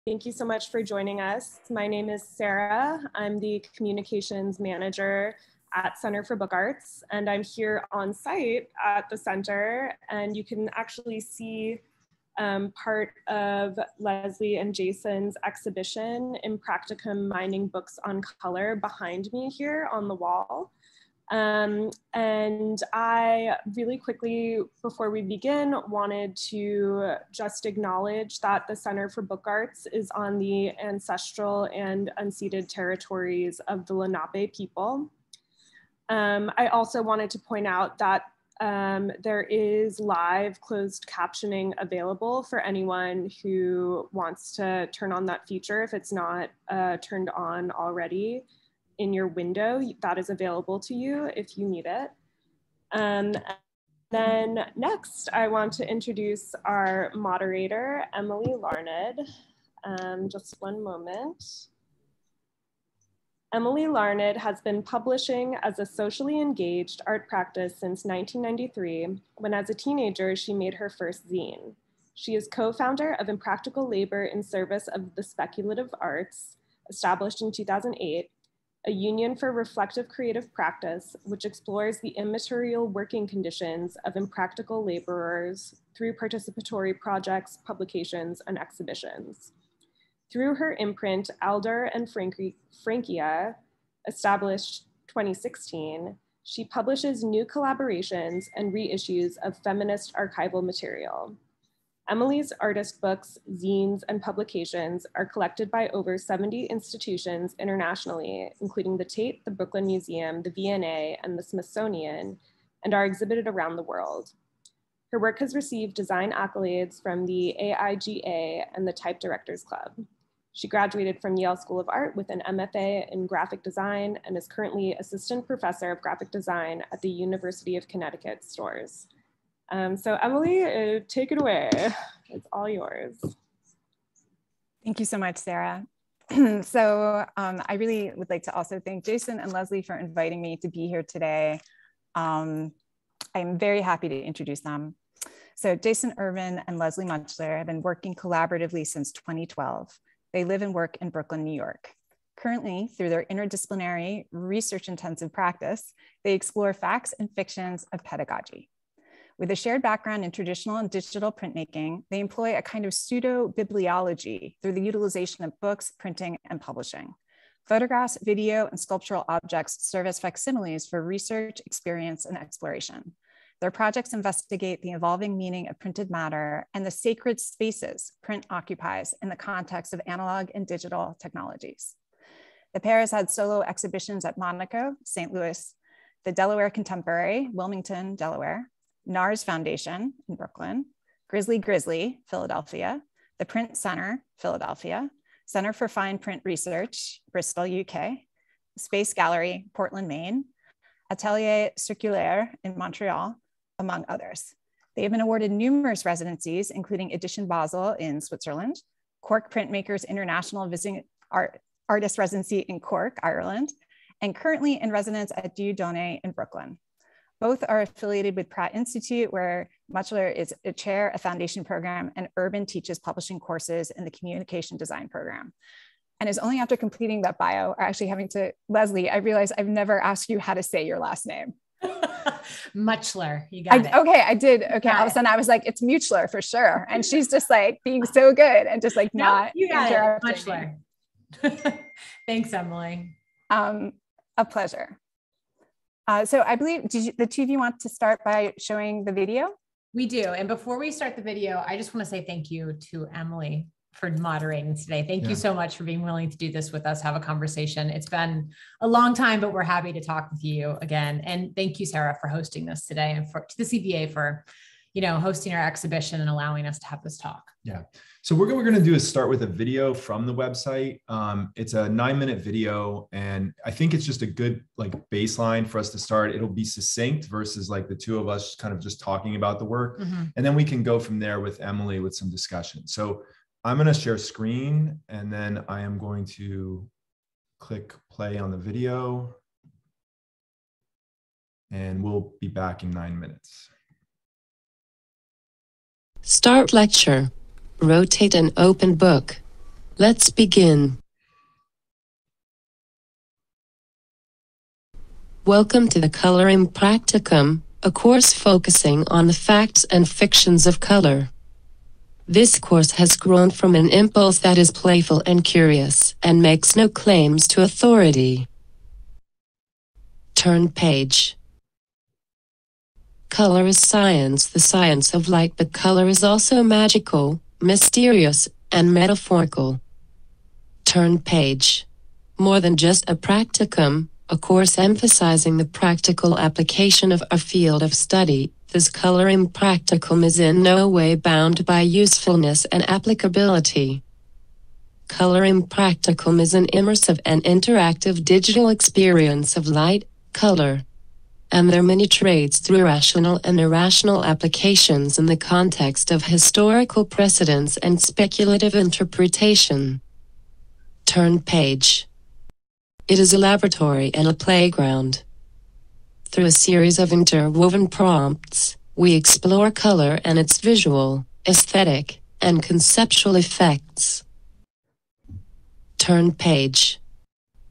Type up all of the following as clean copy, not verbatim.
Thank you so much for joining us. My name is Sarah. I'm the communications manager at Center for Book Arts, and I'm here on site at the center, and you can actually see part of Leslie and Jason's exhibition, Impracticum, Mining Books on Color, behind me here on the wall. And I really quickly, before we begin, wanted to just acknowledge that the Center for Book Arts is on the ancestral and unceded territories of the Lenape people. I also wanted to point out that there is live closed captioning available for anyone who wants to turn on that feature if it's not turned on already. In your window, that is available to you if you need it. Then next, I want to introduce our moderator, Emily Larned. Just one moment. Emily Larned has been publishing as a socially engaged art practice since 1993, when as a teenager, she made her first zine. She is co-founder of Impractical Labor in Service of the Speculative Arts, established in 2008, a union for reflective creative practice, which explores the immaterial working conditions of impractical laborers through participatory projects, publications, and exhibitions. Through her imprint, Alder and Frankia, established 2016, she publishes new collaborations and reissues of feminist archival material. Emily's artist books, zines, and publications are collected by over 70 institutions internationally, including the Tate, the Brooklyn Museum, the V&A, and the Smithsonian, and are exhibited around the world. Her work has received design accolades from the AIGA and the Type Directors Club. She graduated from Yale School of Art with an MFA in graphic design and is currently assistant professor of graphic design at the University of Connecticut Stores. So Emily, take it away. It's all yours. Thank you so much, Sarah. I really would like to also thank Jason and Leslie for inviting me to be here today. I'm very happy to introduce them. So Jason Urban and Leslie Mutchler have been working collaboratively since 2012. They live and work in Brooklyn, New York. Currently, through their interdisciplinary, research-intensive practice, they explore facts and fictions of pedagogy. With a shared background in traditional and digital printmaking, they employ a kind of pseudo-bibliology through the utilization of books, printing, and publishing. Photographs, video, and sculptural objects serve as facsimiles for research, experience, and exploration. Their projects investigate the evolving meaning of printed matter and the sacred spaces print occupies in the context of analog and digital technologies. The pair has had solo exhibitions at Monaco, St. Louis, the Delaware Contemporary, Wilmington, Delaware, NARS Foundation in Brooklyn, Grizzly, Philadelphia, the Print Center, Philadelphia, Center for Fine Print Research, Bristol, UK, Space Gallery, Portland, Maine, Atelier Circulaire in Montreal, among others. They have been awarded numerous residencies, including Edition Basel in Switzerland, Cork Printmakers International Visiting Artist Residency in Cork, Ireland, and currently in residence at Dieu Donné in Brooklyn. Both are affiliated with Pratt Institute, where Mutchler is a chair, a foundation program, and Urban teaches publishing courses in the communication design program. And it's only after completing that bio, or actually having to, Leslie, I realized I've never asked you how to say your last name. Mutchler, you got it. Okay, I did. Okay, all of a sudden I was like, it's Mutchler for sure. And she's just like being so good and just like not interrupting. Mutchler. Thanks, Emily. A pleasure. So I believe, the two of you want to start by showing the video? We do. And before we start the video, I just want to say thank you to Emily for moderating today. Thank you so much for being willing to do this with us, have a conversation. It's been a long time, but we're happy to talk with you again. And thank you, Sarah, for hosting this today, and to the CBA for, hosting our exhibition and allowing us to have this talk. Yeah. So what we're going to do is start with a video from the website. It's a 9-minute video, and I think it's just a good baseline for us to start. It'll be succinct versus the two of us kind of just talking about the work. Mm-hmm. And then we can go from there with Emily with some discussion. So I'm going to share screen, and then I am going to click play on the video, and we'll be back in 9 minutes. Start lecture. Rotate an open book. Let's begin. Welcome to the Coloring Practicum, a course focusing on the facts and fictions of color. This course has grown from an impulse that is playful and curious and makes no claims to authority. Turn page. Color is science, the science of light, but color is also magical, mysterious, and metaphorical. Turn page. More than just a practicum, a course emphasizing the practical application of a field of study, this coloring practicum is in no way bound by usefulness and applicability. Coloring practicum is an immersive and interactive digital experience of light, color, and their many traits through rational and irrational applications in the context of historical precedents and speculative interpretation. Turn page. It is a laboratory and a playground. Through a series of interwoven prompts, we explore color and its visual, aesthetic, and conceptual effects. Turn page.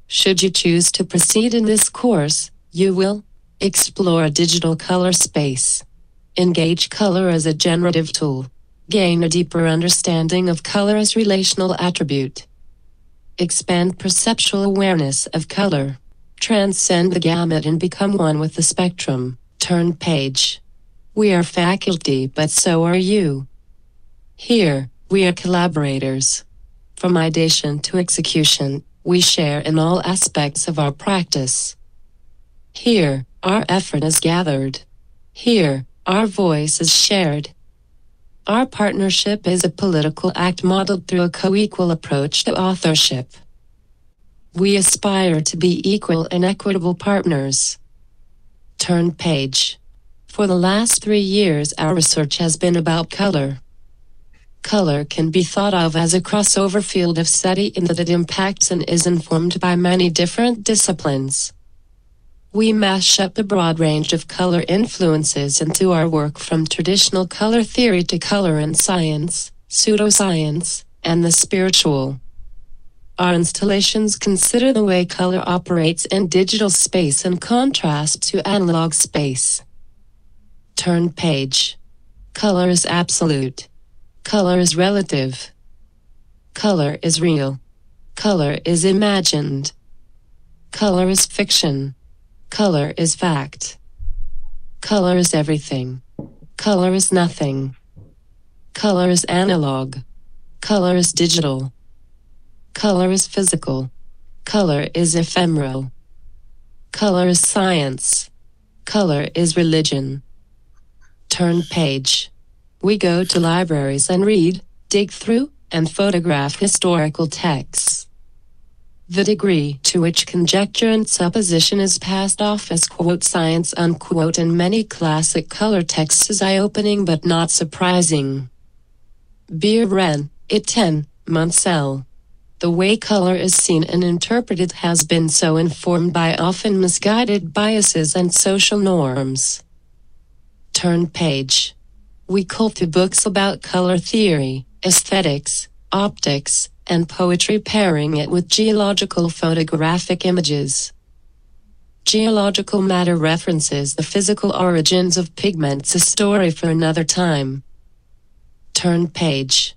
Should you choose to proceed in this course, you will explore a digital color space, engage color as a generative tool, gain a deeper understanding of color as relational attribute, expand perceptual awareness of color, transcend the gamut and become one with the spectrum. Turn page. We are faculty, but so are you. Here, we are collaborators. From ideation to execution, we share in all aspects of our practice. Here, our effort is gathered. Here, our voice is shared. Our partnership is a political act modeled through a co-equal approach to authorship. We aspire to be equal and equitable partners. Turn page. For the last 3 years, our research has been about color. Color can be thought of as a crossover field of study in that it impacts and is informed by many different disciplines. We mash up a broad range of color influences into our work, from traditional color theory to color and science, pseudoscience, and the spiritual. Our installations consider the way color operates in digital space in contrast to analog space. Turn page. Color is absolute. Color is relative. Color is real. Color is imagined. Color is fiction. Color is fact. Color is everything. Color is nothing. Color is analog. Color is digital. Color is physical. Color is ephemeral. Color is science. Color is religion. Turn page. We go to libraries and read, dig through, and photograph historical texts. The degree to which conjecture and supposition is passed off as quote science unquote in many classic color texts is eye-opening but not surprising. Biren, Itten, Munsell. The way color is seen and interpreted has been so informed by often misguided biases and social norms. Turn page. We cull through books about color theory, aesthetics, optics, and poetry, pairing it with geological photographic images. Geological matter references the physical origins of pigments, a story for another time. Turn page.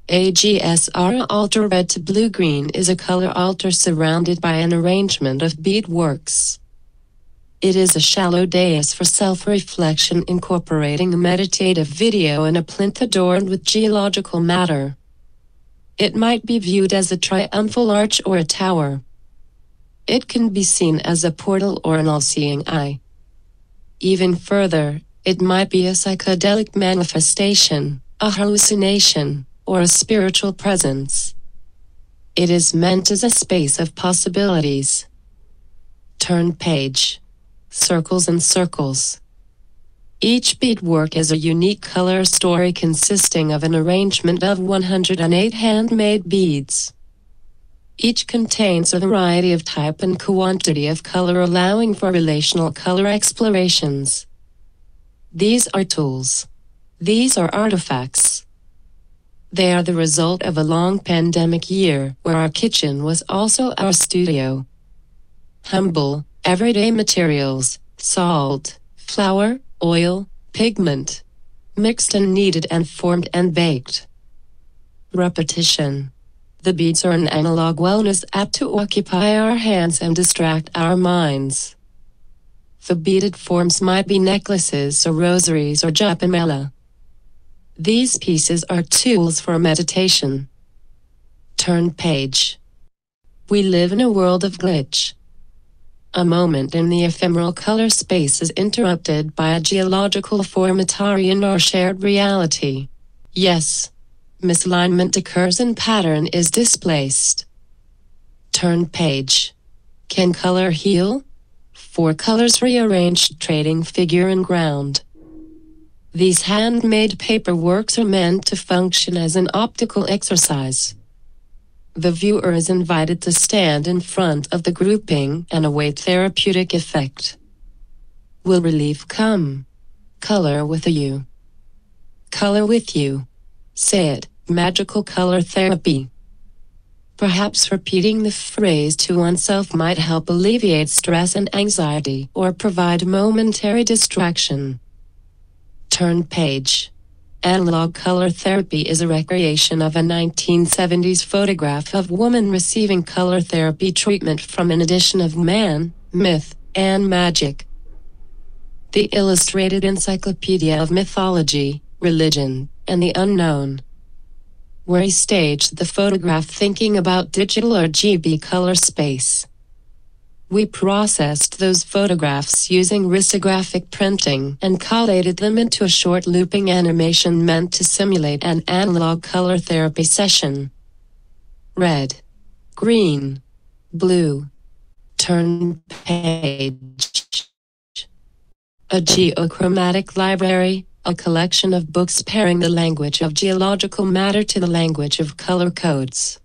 AGSR alter red to blue-green is a color alter surrounded by an arrangement of beadworks. It is a shallow dais for self-reflection incorporating a meditative video and a plinth adorned with geological matter. It might be viewed as a triumphal arch or a tower. It can be seen as a portal or an all-seeing eye. Even further, it might be a psychedelic manifestation, a hallucination, or a spiritual presence. It is meant as a space of possibilities. Turn page. Circles and circles. Each beadwork is a unique color story consisting of an arrangement of 108 handmade beads. Each contains a variety of type and quantity of color, allowing for relational color explorations. These are tools. These are artifacts. They are the result of a long pandemic year where our kitchen was also our studio. Humble, everyday materials, salt, flour, oil, pigment, mixed and kneaded and formed and baked. Repetition. The beads are an analog wellness app to occupy our hands and distract our minds. The beaded forms might be necklaces or rosaries or japamela. These pieces are tools for meditation. Turn page. We live in a world of glitch. A moment in the ephemeral color space is interrupted by a geological formatari in our shared reality. Yes. Misalignment occurs and pattern is displaced. Turn page. Can color heal? 4 colors rearranged trading figure and ground. These handmade paperworks are meant to function as an optical exercise. The viewer is invited to stand in front of the grouping and await therapeutic effect. Will relief come? Color with a U. Color with you. Say it, magical color therapy. Perhaps repeating the phrase to oneself might help alleviate stress and anxiety or provide momentary distraction. Turn page. Analog color therapy is a recreation of a 1970s photograph of woman receiving color therapy treatment from an edition of Man, Myth, and Magic. The Illustrated Encyclopedia of Mythology, Religion, and the Unknown, where he staged the photograph thinking about digital or GB color space. We processed those photographs using risographic printing and collated them into a short looping animation meant to simulate an analog color therapy session. Red, green, blue. Turn page. A geochromatic library, a collection of books pairing the language of geological matter to the language of color codes.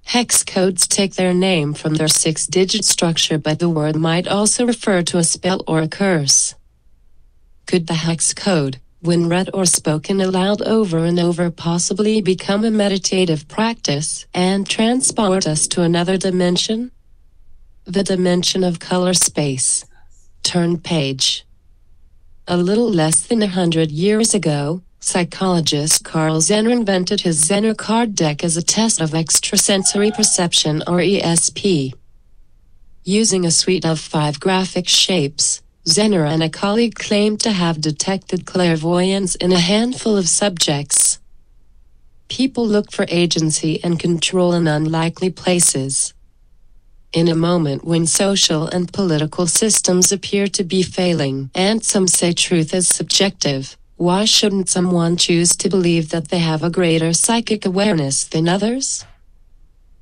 Hex codes take their name from their 6-digit structure, but the word might also refer to a spell or a curse. Could the hex code, when read or spoken aloud over and over, possibly become a meditative practice and transport us to another dimension? The dimension of color space. Turn page. A little less than 100 years ago, psychologist Carl Zenner invented his Zenner card deck as a test of extrasensory perception, or ESP. Using a suite of 5 graphic shapes, Zenner and a colleague claimed to have detected clairvoyance in a handful of subjects. People look for agency and control in unlikely places. In a moment when social and political systems appear to be failing, and some say truth is subjective, why shouldn't someone choose to believe that they have a greater psychic awareness than others?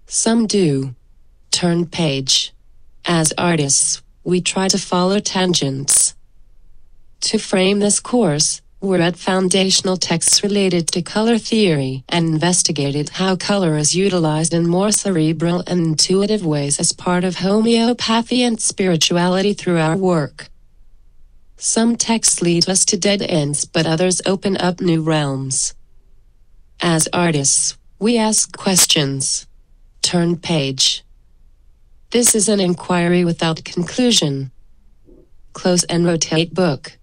Some do. Turn page. As artists, we try to follow tangents. To frame this course, we read foundational texts related to color theory and investigated how color is utilized in more cerebral and intuitive ways as part of homeopathy and spirituality through our work. Some texts lead us to dead ends, but others open up new realms. As artists, we ask questions. Turn page. This is an inquiry without conclusion. Close and rotate book.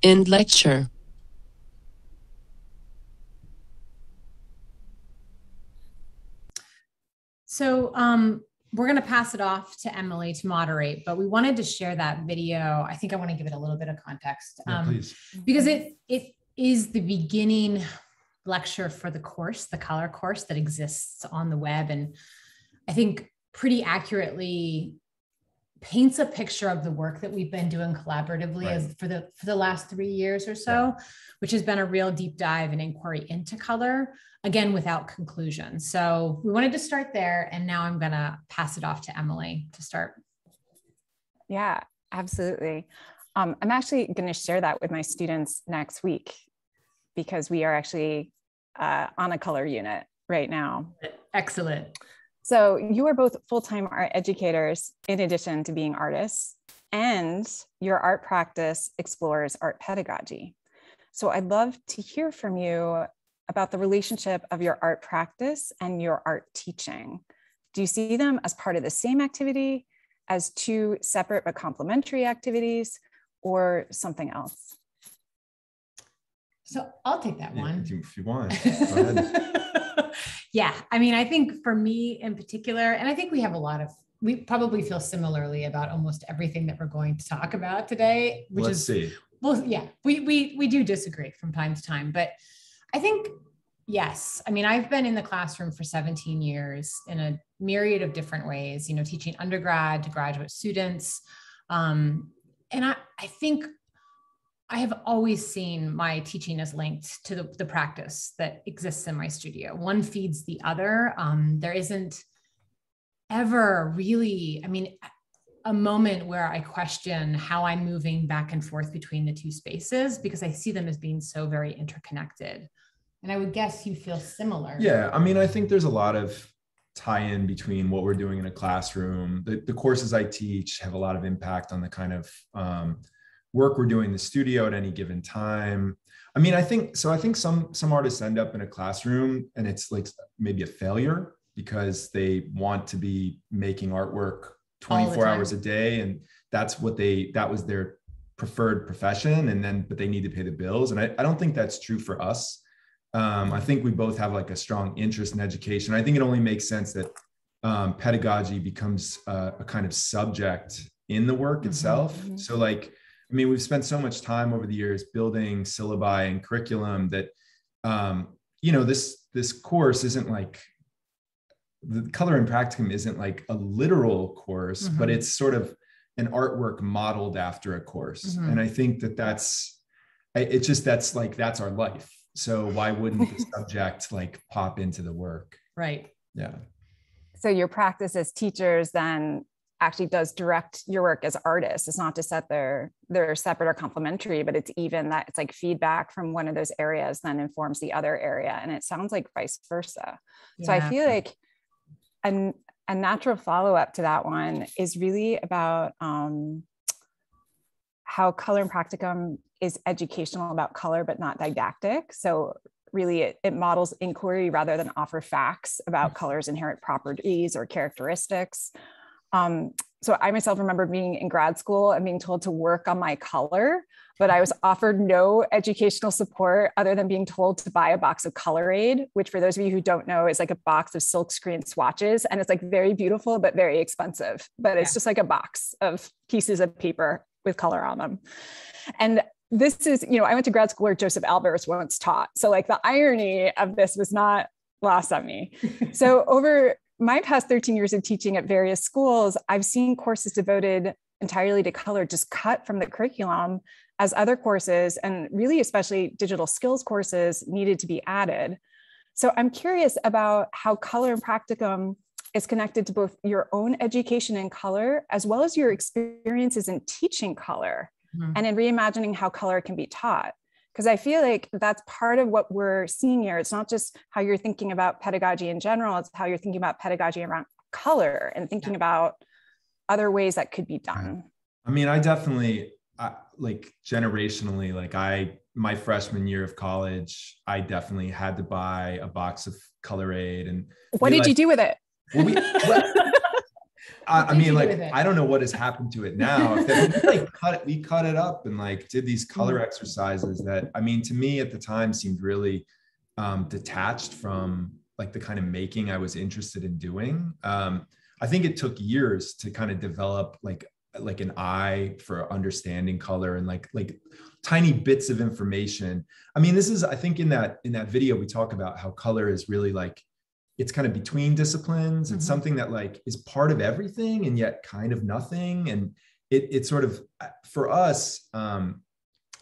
End lecture. So we're going to pass it off to Emily to moderate, but we wanted to share that video. I think I want to give it a little bit of context, please. Because it is the beginning lecture for the course, the color course that exists on the web. And I think pretty accurately paints a picture of the work that we've been doing collaboratively for the last 3 years or so, which has been a real deep dive and inquiry into color, again, without conclusion. So we wanted to start there, and now I'm going to pass it off to Emily to start. Yeah, absolutely. I'm actually going to share that with my students next week, because we are actually on a color unit right now. Excellent. So you are both full-time art educators in addition to being artists, and your art practice explores art pedagogy. So I'd love to hear from you about the relationship of your art practice and your art teaching. Do you see them as part of the same activity, as two separate but complementary activities, or something else? So I'll take that one. If you want. Go ahead. Yeah, I mean, I think for me in particular, and I think we probably feel similarly about almost everything that we're going to talk about today, which Let's see. Well, yeah, we do disagree from time to time, but I think, yes. I mean, I've been in the classroom for 17 years in a myriad of different ways, teaching undergrad to graduate students. And I think I have always seen my teaching as linked to the practice that exists in my studio. One feeds the other. There isn't ever really, a moment where I question how I'm moving back and forth between the two spaces, because I see them as being so very interconnected. And I would guess you feel similar. Yeah, I think there's a lot of tie-in between what we're doing in a classroom. The courses I teach have a lot of impact on the kind of work we're doing in the studio at any given time. I think some artists end up in a classroom and it's like maybe a failure because they want to be making artwork 24 hours a day, and that was their preferred profession, but they need to pay the bills. And I don't think that's true for us. I think we both have like a strong interest in education. I think it only makes sense that pedagogy becomes a kind of subject in the work itself. Mm-hmm. So we've spent so much time over the years building syllabi and curriculum that, this course isn't like, the color and practicum isn't like a literal course, mm-hmm. but it's sort of an artwork modeled after a course. Mm-hmm. And I think that's our life. So why wouldn't the subject pop into the work? Right. Yeah. So your practice as teachers then actually does direct your work as artists. It's not just that they're separate or complementary, but it's even that it's like feedback from one of those areas then informs the other area. And it sounds like vice versa. Yeah. So I feel like a natural follow-up to that one is really about how color and practicum is educational about color, but not didactic. So really it models inquiry rather than offer facts about color's inherent properties or characteristics. So I myself remember being in grad school and being told to work on my color, but I was offered no educational support other than being told to buy a box of Color Aid, which for those of you who don't know is like a box of silkscreen swatches. And it's like very beautiful, but very expensive, but it's just like a box of pieces of paper with color on them. And this is, I went to grad school where Joseph Albers once taught. So like the irony of this was not lost on me. So over my past 13 years of teaching at various schools, I've seen courses devoted entirely to color just cut from the curriculum as other courses, and really especially digital skills courses, needed to be added. So I'm curious about how color and practicum is connected to both your own education in color, as well as your experiences in teaching color, mm-hmm. and in reimagining how color can be taught. Because I feel like that's part of what we're seeing here. It's not just how you're thinking about pedagogy in general, it's how you're thinking about pedagogy around color and thinking about other ways that could be done. I definitely, generationally, my freshman year of college, I definitely had to buy a box of Color Aid. And what did you do with it? I don't know what has happened to it now. We cut it up and did these color exercises that, to me at the time seemed really detached from the kind of making I was interested in doing. I think it took years to kind of develop an eye for understanding color and like tiny bits of information. This is, I think in that video, we talk about how color is really it's kind of between disciplines. It's mm-hmm. something that is part of everything and yet kind of nothing. And it sort of, for us, I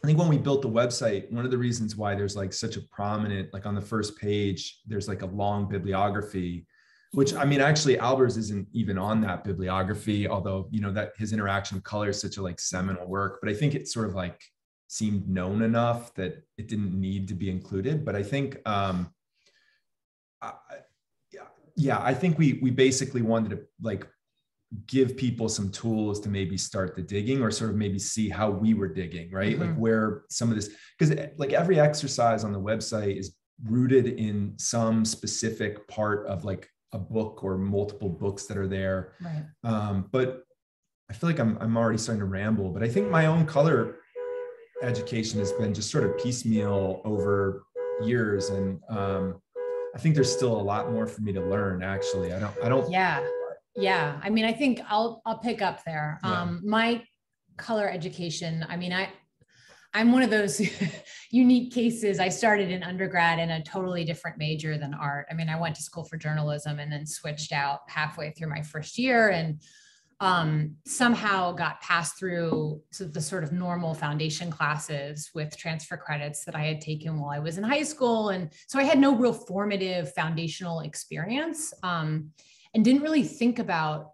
think when we built the website, one of the reasons why there's such a prominent, on the first page, there's a long bibliography, which actually Albers isn't even on that bibliography, although, that his interaction with color is such a seminal work, but I think it sort of seemed known enough that it didn't need to be included. But I think, I think we basically wanted to give people some tools to maybe start the digging, or sort of maybe see how we were digging, right? Mm-hmm. Where some of this, because every exercise on the website is rooted in some specific part of like a book or multiple books that are there. Right. But I feel like I'm already starting to ramble, but I think my own color education has been just sort of piecemeal over years. And I think there's still a lot more for me to learn, actually. I don't. Yeah. I mean, I think I'll pick up there. Yeah. My color education, I mean, I'm one of those unique cases. I started in undergrad in a totally different major than art. I mean, I went to school for journalism and then switched out halfway through my first year, and somehow got passed through the sort of normal foundation classes with transfer credits that I had taken while I was in high school. And so I had no real formative foundational experience, and didn't really think about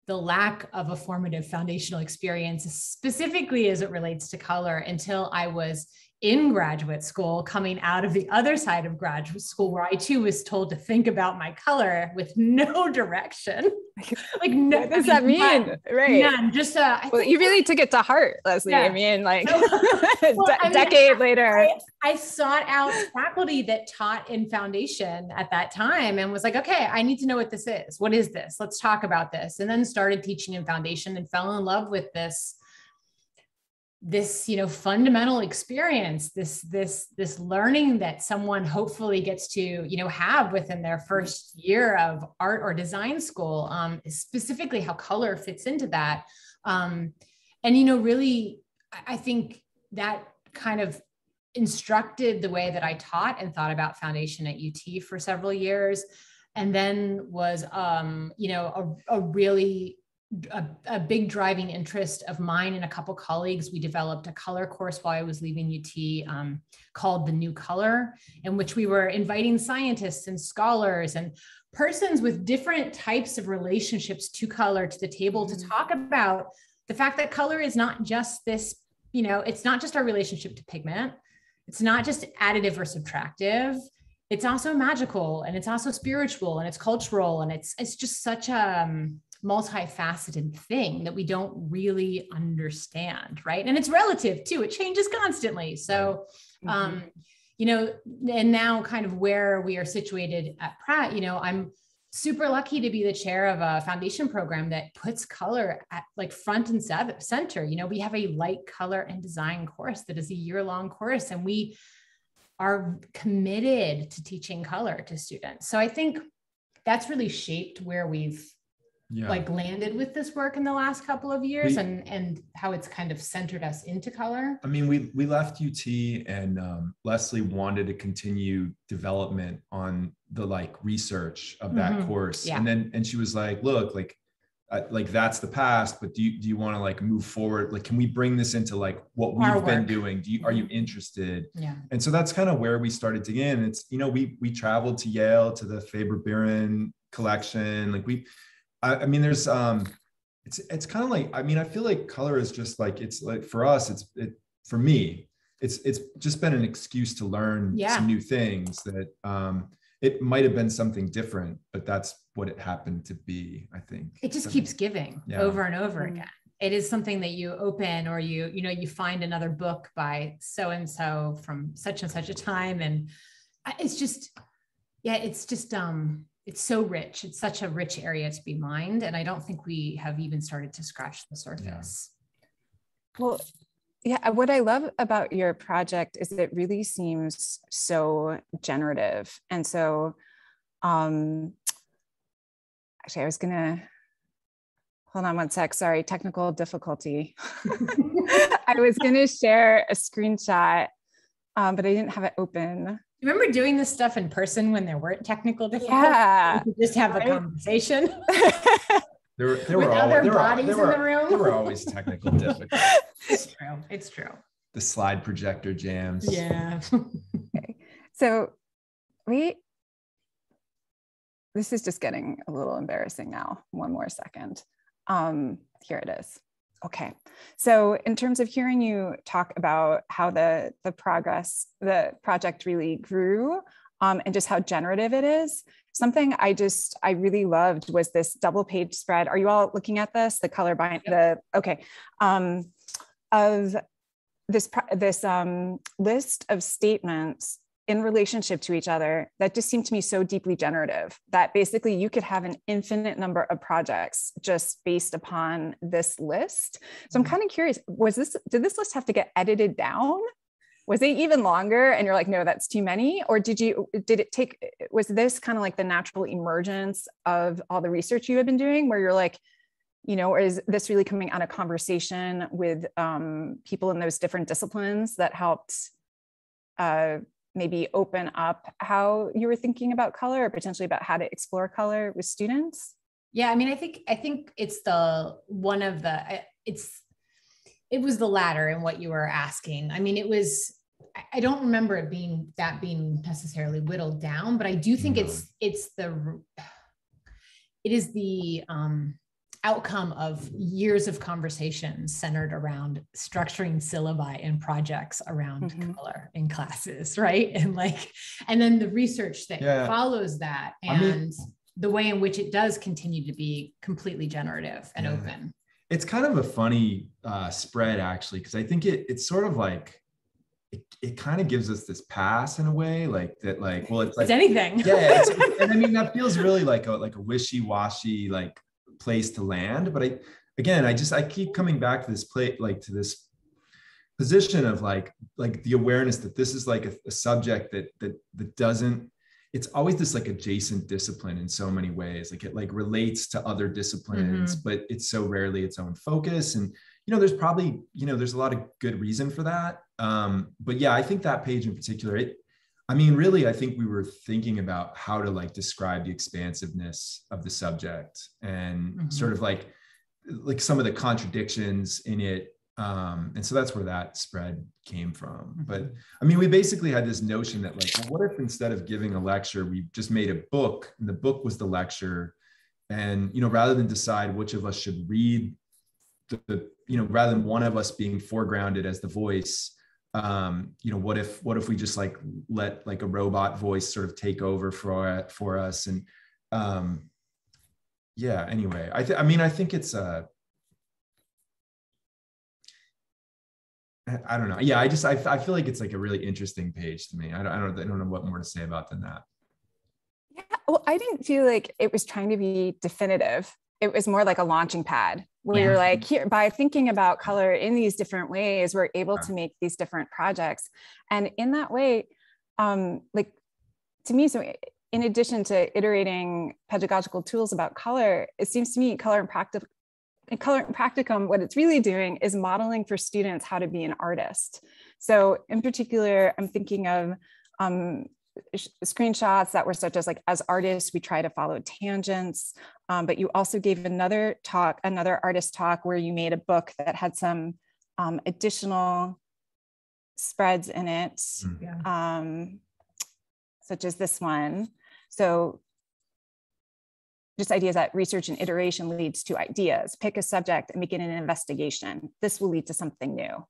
the lack of a formative foundational experience, specifically as it relates to color, until I was in graduate school, coming out of the other side of graduate school, where I too was told to think about my color with no direction. Like, no, what does that mean? None, Right. None. Just well, you really took it to heart, Leslie. Yeah. I mean, like well, decade later. I sought out faculty that taught in foundation at that time and was like, okay, I need to know what this is. What is this? Let's talk about this. And then started teaching in foundation and fell in love with this, fundamental experience, this learning that someone hopefully gets to, have within their first year of art or design school, specifically how color fits into that. And, really, I think that kind of instructed the way that I taught and thought about foundation at UT for several years. And then was, a big driving interest of mine and a couple colleagues. We developed a color course while I was leaving UT, called The New Color, in which we were inviting scientists and scholars and persons with different types of relationships to color to the table to talk about the fact that color is not just this, it's not just our relationship to pigment. It's not just additive or subtractive. It's also magical, and it's also spiritual, and it's cultural, and it's just such a multifaceted thing that we don't really understand, right? And it's relative too. It changes constantly. So, and now kind of where we are situated at Pratt, I'm super lucky to be the chair of a foundation program that puts color at like front and center. We have a light color and design course that is a year-long course, and we are committed to teaching color to students. So I think that's really shaped where we've landed with this work in the last couple of years, and how it's kind of centered us into color. I mean, we left UT, and Leslie wanted to continue development on the research of that course. Yeah. And she was like, look, that's the past, but do you want to move forward? Can we bring this into what we've been doing? Are you interested? Yeah. And so that's kind of where we started to get in. It's, we traveled to Yale, to the Faber-Biren collection. I mean, there's, it's kind of I feel like color is just for us, for me, it's just been an excuse to learn some new things that, it might've been something different, but that's what it happened to be, I think. It just keeps giving over and over again. It is something that you open, or you find another book by so-and-so from such and such a time. And it's just, it's so rich. It's such a rich area to be mined. And I don't think we have even started to scratch the surface. Yeah. Well, yeah, what I love about your project is it really seems so generative. And so, actually, I was gonna, hold on one sec, sorry, technical difficulty. I was gonna share a screenshot, but I didn't have it open. Remember doing this stuff in person when there weren't technical difficulties? Yeah. We could just have a conversation. There with were other bodies in the room. There were always technical difficulties. It's true. The slide projector jams. Yeah. Okay. So this is just getting a little embarrassing now. One more second. Here it is. Okay. So in terms of hearing you talk about how the project really grew, and just how generative it is, something I really loved was this double page spread. Are you all looking at this? The color bind, okay. Of this list of statements in relationship to each other that just seem to me so deeply generative that basically you could have an infinite number of projects just based upon this list. So I'm kind of curious, did this list have to get edited down? Was it even longer and you're like, no, that's too many? Or was this kind of like the natural emergence of all the research you had been doing where you're like, or is this really coming out of conversation with people in those different disciplines that helped maybe open up how you were thinking about color or potentially about how to explore color with students? Yeah, I mean, I think it's it was the latter in what you were asking. I mean, I don't remember it being necessarily whittled down, but I do think it is the outcome of years of conversations centered around structuring syllabi and projects around color in classes, right? And then the research that follows that, and the way in which it does continue to be completely generative and open. It's kind of a funny spread, actually, because I think it's sort of like, it kind of gives us this pass in a way, like that, like, well, it's like anything. Yeah, and I mean, that feels really like a wishy-washy like place to land. But I keep coming back to this to this position of like the awareness that this is like a subject that doesn't, it's always this like adjacent discipline in so many ways. Like it like relates to other disciplines, but it's so rarely its own focus. And, there's probably, there's a lot of good reason for that. But yeah, I think that page in particular, really, I think we were thinking about how to like describe the expansiveness of the subject and sort of like some of the contradictions in it. And so that's where that spread came from. But I mean, we basically had this notion that like, well, what if instead of giving a lecture, we just made a book and the book was the lecture, and, rather than decide which of us should read rather than one of us being foregrounded as the voice, what if we just like let like a robot voice sort of take over for us? And anyway, I think it's I don't know. Yeah, I feel like it's like a really interesting page to me. I don't know what more to say about than that. Yeah, well, I didn't feel like it was trying to be definitive. It was more like a launching pad where you're like, here, by thinking about color in these different ways, we're able to make these different projects. And in that way, like to me, so in addition to iterating pedagogical tools about color, it seems to me color and practicum, what it's really doing is modeling for students how to be an artist. So in particular, I'm thinking of screenshots that were such as like, as artists, we try to follow tangents, but you also gave another artist talk where you made a book that had some additional spreads in it, such as this one. So just ideas that research and iteration leads to ideas. Pick a subject and make it an investigation. This will lead to something new.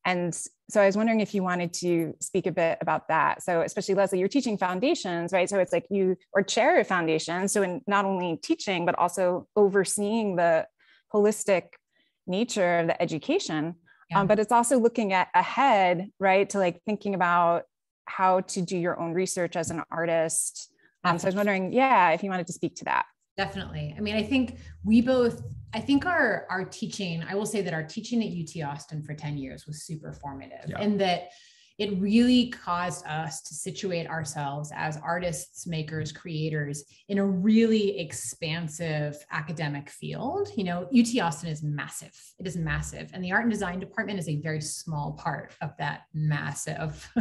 And so I was wondering if you wanted to speak a bit about that. So especially Leslie, you're teaching foundations, right? So it's like you are chair of foundations. So in not only teaching, but also overseeing the holistic nature of the education. But it's also looking ahead, right? To like thinking about how to do your own research as an artist. So I was wondering, if you wanted to speak to that. Definitely. I mean, I think our teaching, I will say that our teaching at UT Austin for 10 years was super formative, and that it really caused us to situate ourselves as artists, makers, creators in a really expansive academic field. UT Austin is massive. It is massive. And the art and design department is a very small part of that massive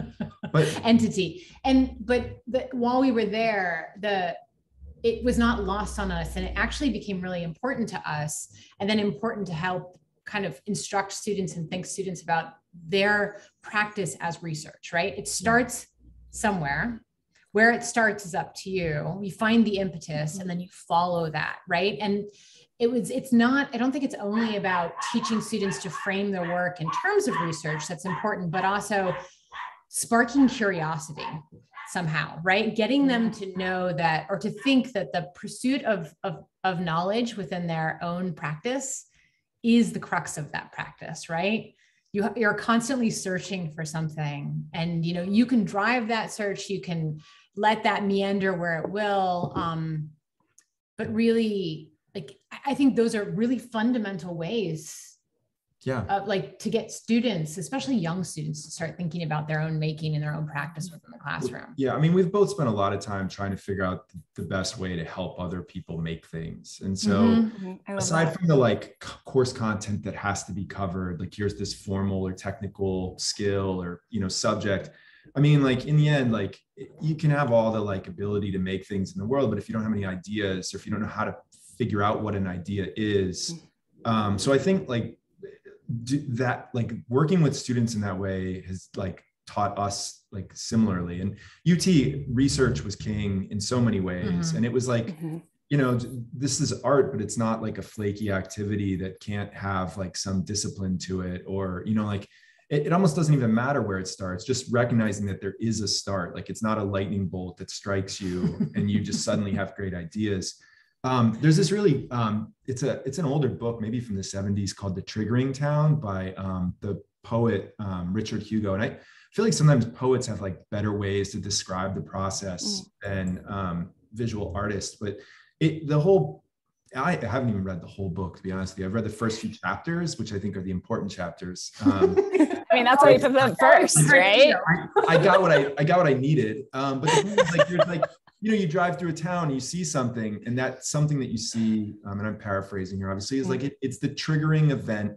entity. But while we were there, it was not lost on us, and it actually became really important to us, and then important to help kind of instruct students and think students about their practice as research, right? It starts somewhere. Where it starts is up to you. You find the impetus and then you follow that, right? And I don't think it's only about teaching students to frame their work in terms of research that's important, but also sparking curiosity somehow, right? Getting them to know that, or to think that the pursuit of knowledge within their own practice is the crux of that practice, right? you're constantly searching for something, and you can drive that search, you can let that meander where it will, but really, like, I think those are really fundamental ways like to get students, especially young students, to start thinking about their own making and their own practice within the classroom. Yeah, I mean, we've both spent a lot of time trying to figure out the best way to help other people make things. And so aside from the like course content that has to be covered, like here's this formal or technical skill or, subject. I mean, like in the end, like you can have all the like ability to make things in the world, but if you don't have any ideas, or if you don't know how to figure out what an idea is. So I think like that, like working with students in that way has like taught us like similarly. And UT research was king in so many ways. And it was like, this is art, but it's not like a flaky activity that can't have like some discipline to it, or, like it almost doesn't even matter where it starts, just recognizing that there is a start. Like it's not a lightning bolt that strikes you and you just suddenly have great ideas. There's this really, it's an older book, maybe from the 70s, called The Triggering Town by the poet Richard Hugo. And I feel like sometimes poets have like better ways to describe the process than visual artists. But I haven't even read the whole book, to be honest with you. I've read the first few chapters, which I think are the important chapters. I mean, that's why you put them first, right? I got what I needed. But the thing is, like, there's like, you drive through a town and you see something, and that something that you see, and I'm paraphrasing here, obviously, is like, it's the triggering event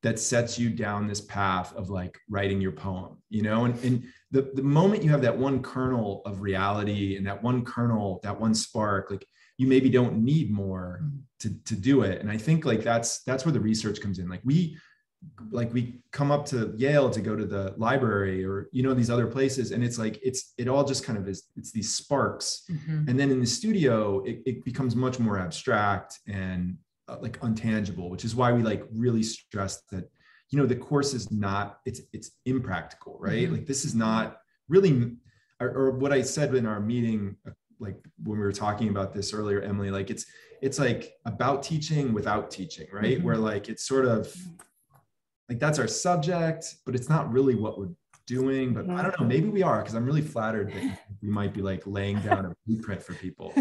that sets you down this path of like writing your poem, and the moment you have that one kernel of reality and that one kernel, that one spark, like you maybe don't need more to do it. And I think like that's where the research comes in. Like we come up to Yale to go to the library, or these other places, and it's like it all just kind of is, it's these sparks. And then in the studio it becomes much more abstract and like untangible, which is why we like really stress that the course is not, it's impractical, right? Like this is not really, or what I said in our meeting, like when we were talking about this earlier, Emily, like it's like about teaching without teaching, right? Where like it's sort of like that's our subject, but it's not really what we're doing. But I don't know, maybe we are, because I'm really flattered that we might be like laying down a blueprint for people.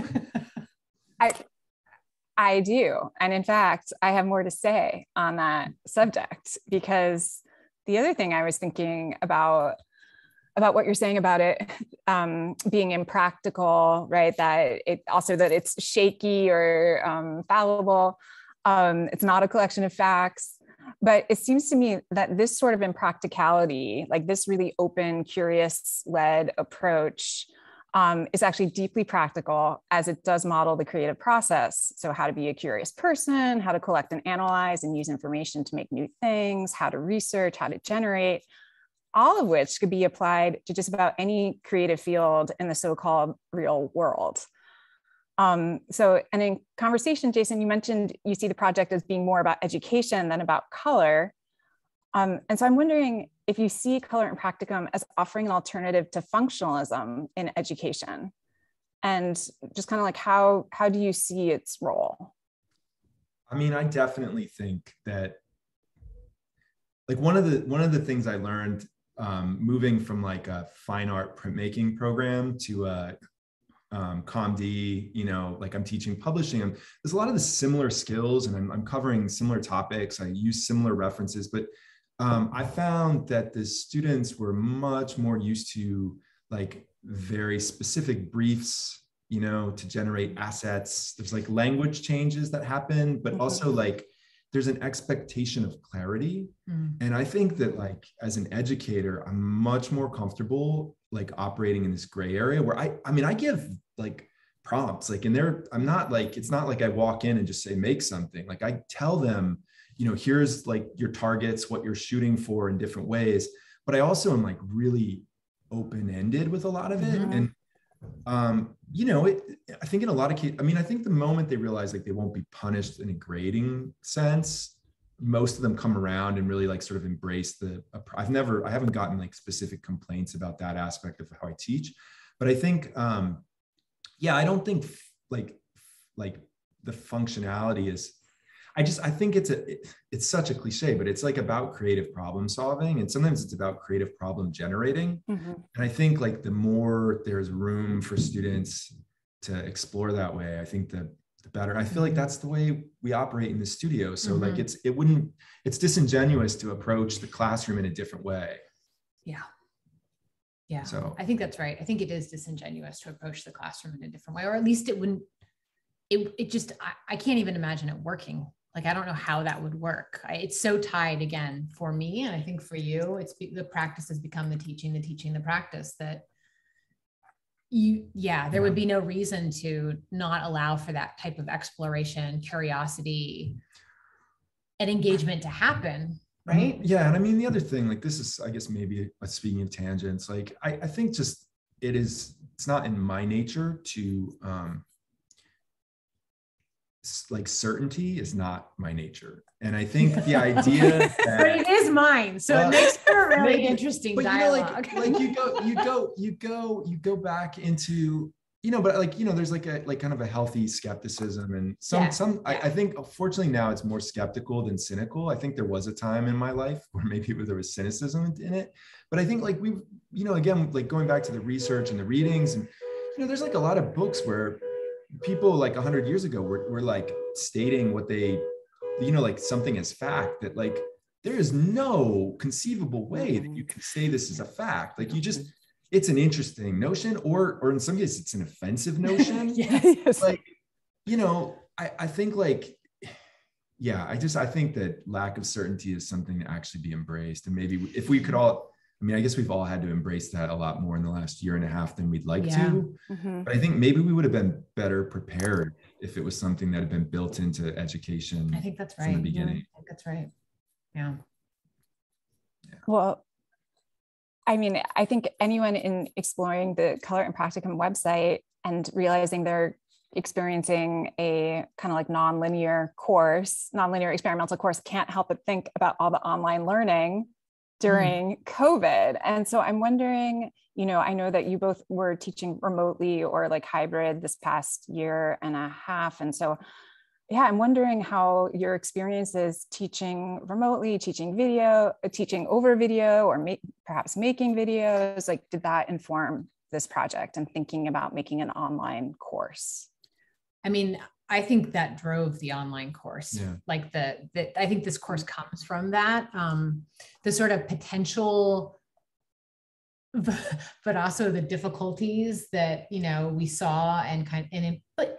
I do. And in fact, I have more to say on that subject, because the other thing I was thinking about what you're saying about it being impractical, right? That it's shaky or fallible. It's not a collection of facts. But it seems to me that this sort of impracticality, like this really open, curious-led approach, is actually deeply practical, as it does model the creative process. So how to be a curious person, how to collect and analyze and use information to make new things, how to research, how to generate, all of which could be applied to just about any creative field in the so-called real world. And in conversation, Jason, you mentioned you see the project as being more about education than about color. And so I'm wondering if you see color and practicum as offering an alternative to functionalism in education, and just kind of like how do you see its role? I mean, I definitely think that like one of the things I learned moving from like a fine art printmaking program to a ComD, like I'm teaching publishing. There's a lot of the similar skills, and I'm covering similar topics. I use similar references, but I found that the students were much more used to like very specific briefs, to generate assets. There's like language changes that happen, but also like there's an expectation of clarity. And I think that like as an educator, I'm much more comfortable like operating in this gray area where I give like prompts, like in there, I'm not like, it's not like I walk in and just say, make something. Like I tell them, here's like your targets, what you're shooting for in different ways. But I also am like really open-ended with a lot of it. And, I think in a lot of cases, I think the moment they realize like they won't be punished in a grading sense, most of them come around and really like sort of embrace I haven't gotten like specific complaints about that aspect of how I teach. But I think, I don't think like the functionality is, I think it's such a cliche, but it's like about creative problem solving. And sometimes it's about creative problem generating. Mm-hmm. And I think like the more there's room for students to explore that way, I think the better. I feel like that's the way we operate in the studio. So like it's disingenuous to approach the classroom in a different way. Yeah. Yeah. So I think that's right. I think it is disingenuous to approach the classroom in a different way, or at least it wouldn't, it just, I can't even imagine it working. Like, I don't know how that would work. It's so tied again for me. And I think for you, it's the practice has become the teaching, the practice that there would be no reason to not allow for that type of exploration, curiosity, and engagement to happen. Right. Yeah. And I mean, the other thing, like this is, I guess, maybe speaking of tangents, like I think just it's not in my nature to, like certainty is not my nature. And I think the idea that, but it is mine. So it makes for a really interesting dialogue. You go back into, but like, there's like kind of a healthy skepticism and I think fortunately now it's more skeptical than cynical. I think there was a time in my life where maybe there was cynicism in it, but I think like we've, again, like going back to the research and the readings and, there's like a lot of books where people like 100 years ago were like stating what they, like something as fact that like, there is no conceivable way that you can say this is a fact. Like it's an interesting notion, or in some cases it's an offensive notion. Yes. Like, I think like, I think that lack of certainty is something to actually be embraced. And maybe if we could all, I guess we've all had to embrace that a lot more in the last year and a half than we'd like to. Mm-hmm. But I think maybe we would have been better prepared if it was something that had been built into education. I think that's right. From the beginning. I think that's right. Yeah. Well, I mean, I think anyone in exploring the Color and Practicum website and realizing they're experiencing a kind of like nonlinear experimental course can't help but think about all the online learning during COVID. And so I'm wondering, I know that you both were teaching remotely or like hybrid this past year and a half. And so, I'm wondering how your experiences teaching remotely, teaching over video, or perhaps making videos, like did that inform this project and thinking about making an online course? I mean, I think that drove the online course. Yeah. Like I think this course comes from that, the sort of potential, but also the difficulties that, we saw and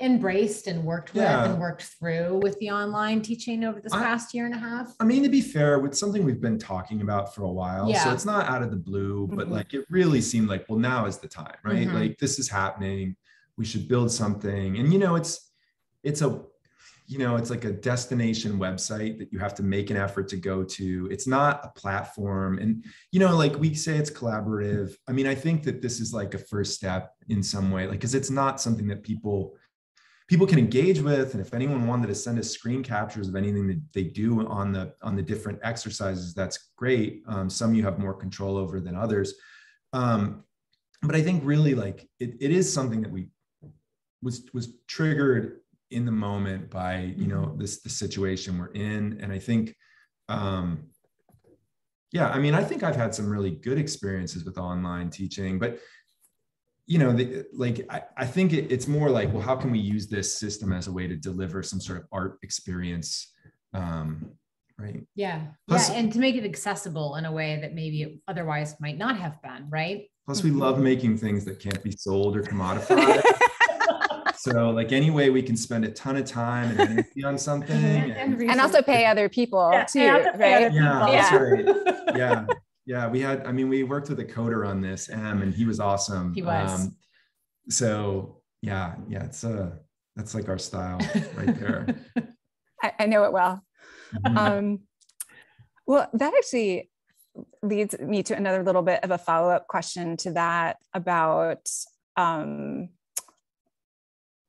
embraced and worked with and worked through with the online teaching over this past year and a half. I mean, to be fair, it's something we've been talking about for a while. So it's not out of the blue, but like, it really seemed like, well, now is the time, right? Like this is happening. We should build something. And, it's like a destination website that you have to make an effort to go to. It's not a platform. And, like we say it's collaborative. I mean, I think that this is like a first step in some way, like, because it's not something that people can engage with. And if anyone wanted to send us screen captures of anything that they do on the different exercises, that's great. Some you have more control over than others. But I think really like it is something that was triggered in the moment by, the situation we're in. And I think, I think I've had some really good experiences with online teaching, but, I think it's more like, well, how can we use this system as a way to deliver some sort of art experience? Right. Yeah. Plus, and to make it accessible in a way that maybe it otherwise might not have been, right? Plus we love making things that can't be sold or commodified. So like any way we can spend a ton of time and energy on something and also pay other people too, right? That's right. Yeah. We worked with a coder on this, and he was awesome. He was. That's like our style right there. I know it well. Well, that actually leads me to another little bit of a follow-up question to that about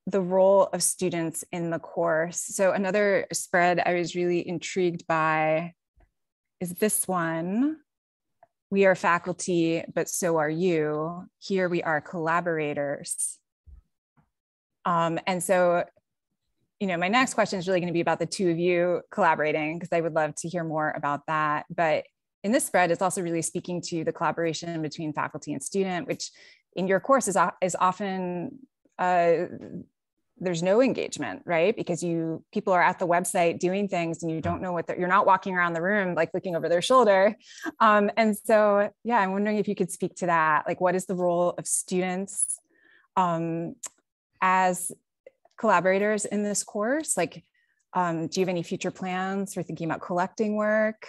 the role of students in the course. So another spread I was really intrigued by is this one. We are faculty, but so are you. Here we are collaborators. And so, my next question is really going to be about the two of you collaborating, because I would love to hear more about that. But in this spread, it's also really speaking to the collaboration between faculty and student, which in your course is often, there's no engagement, right? Because people are at the website doing things and you don't know you're not walking around the room, like looking over their shoulder. And so, yeah, I'm wondering if you could speak to that. Like, what is the role of students as collaborators in this course? Like, do you have any future plans for thinking about collecting work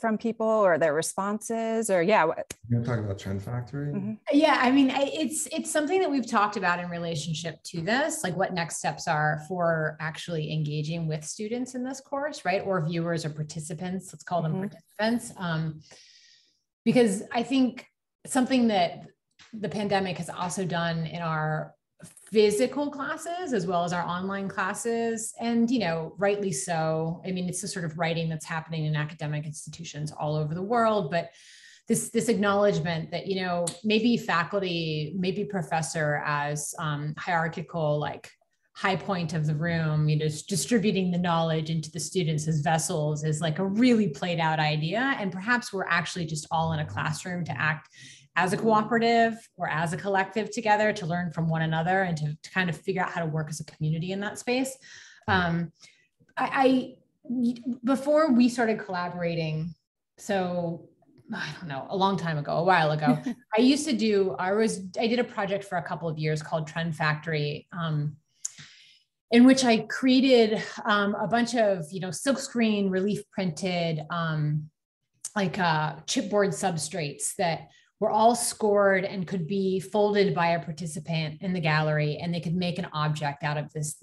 from people or their responses? Or You're gonna talk about Trend Factory? Mm-hmm. Yeah, I mean, it's something that we've talked about in relationship to this, like what next steps are for actually engaging with students in this course, right? Or viewers or participants, let's call them participants. Because I think something that the pandemic has also done in our physical classes as well as our online classes, and rightly so. I mean, it's the sort of writing that's happening in academic institutions all over the world, but this acknowledgement that maybe faculty, maybe professor as hierarchical, like high point of the room, distributing the knowledge into the students as vessels is like a really played out idea, and perhaps we're actually just all in a classroom to act as a cooperative or as a collective together to learn from one another and to kind of figure out how to work as a community in that space. Before we started collaborating, so I don't know, a while ago, I did a project for a couple of years called Trend Factory, in which I created a bunch of, silkscreen relief printed, chipboard substrates that were all scored and could be folded by a participant in the gallery, and they could make an object out of this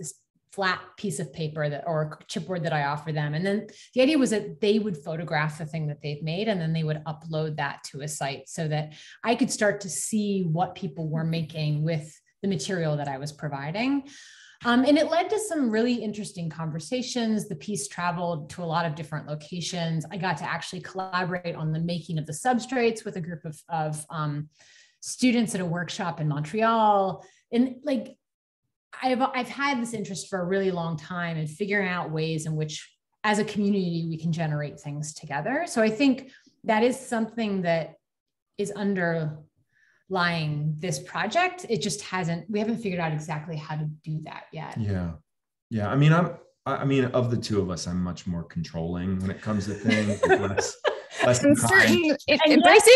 flat piece of paper or chipboard that I offer them. And then the idea was that they would photograph the thing that they've made, and then they would upload that to a site so that I could start to see what people were making with the material that I was providing. And it led to some really interesting conversations. The piece traveled to a lot of different locations. I got to actually collaborate on the making of the substrates with a group of students at a workshop in Montreal. And like, I've had this interest for a really long time in figuring out ways in which, as a community, we can generate things together. So I think that is something that is underlying this project. It just we haven't figured out exactly how to do that yet. Yeah. I mean, of the two of us, I'm much more controlling when it comes to things. Less embracing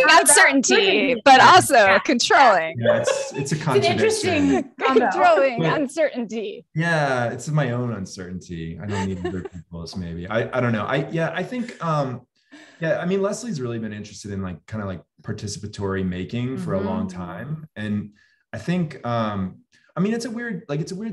uncertainty, but also controlling. Yeah, it's a contradiction. Controlling uncertainty. Yeah, it's my own uncertainty. I don't need other people's. Maybe I don't know. I think. I mean, Leslie's really been interested in like kind of like participatory making for a long time, and I think. I mean, it's a weird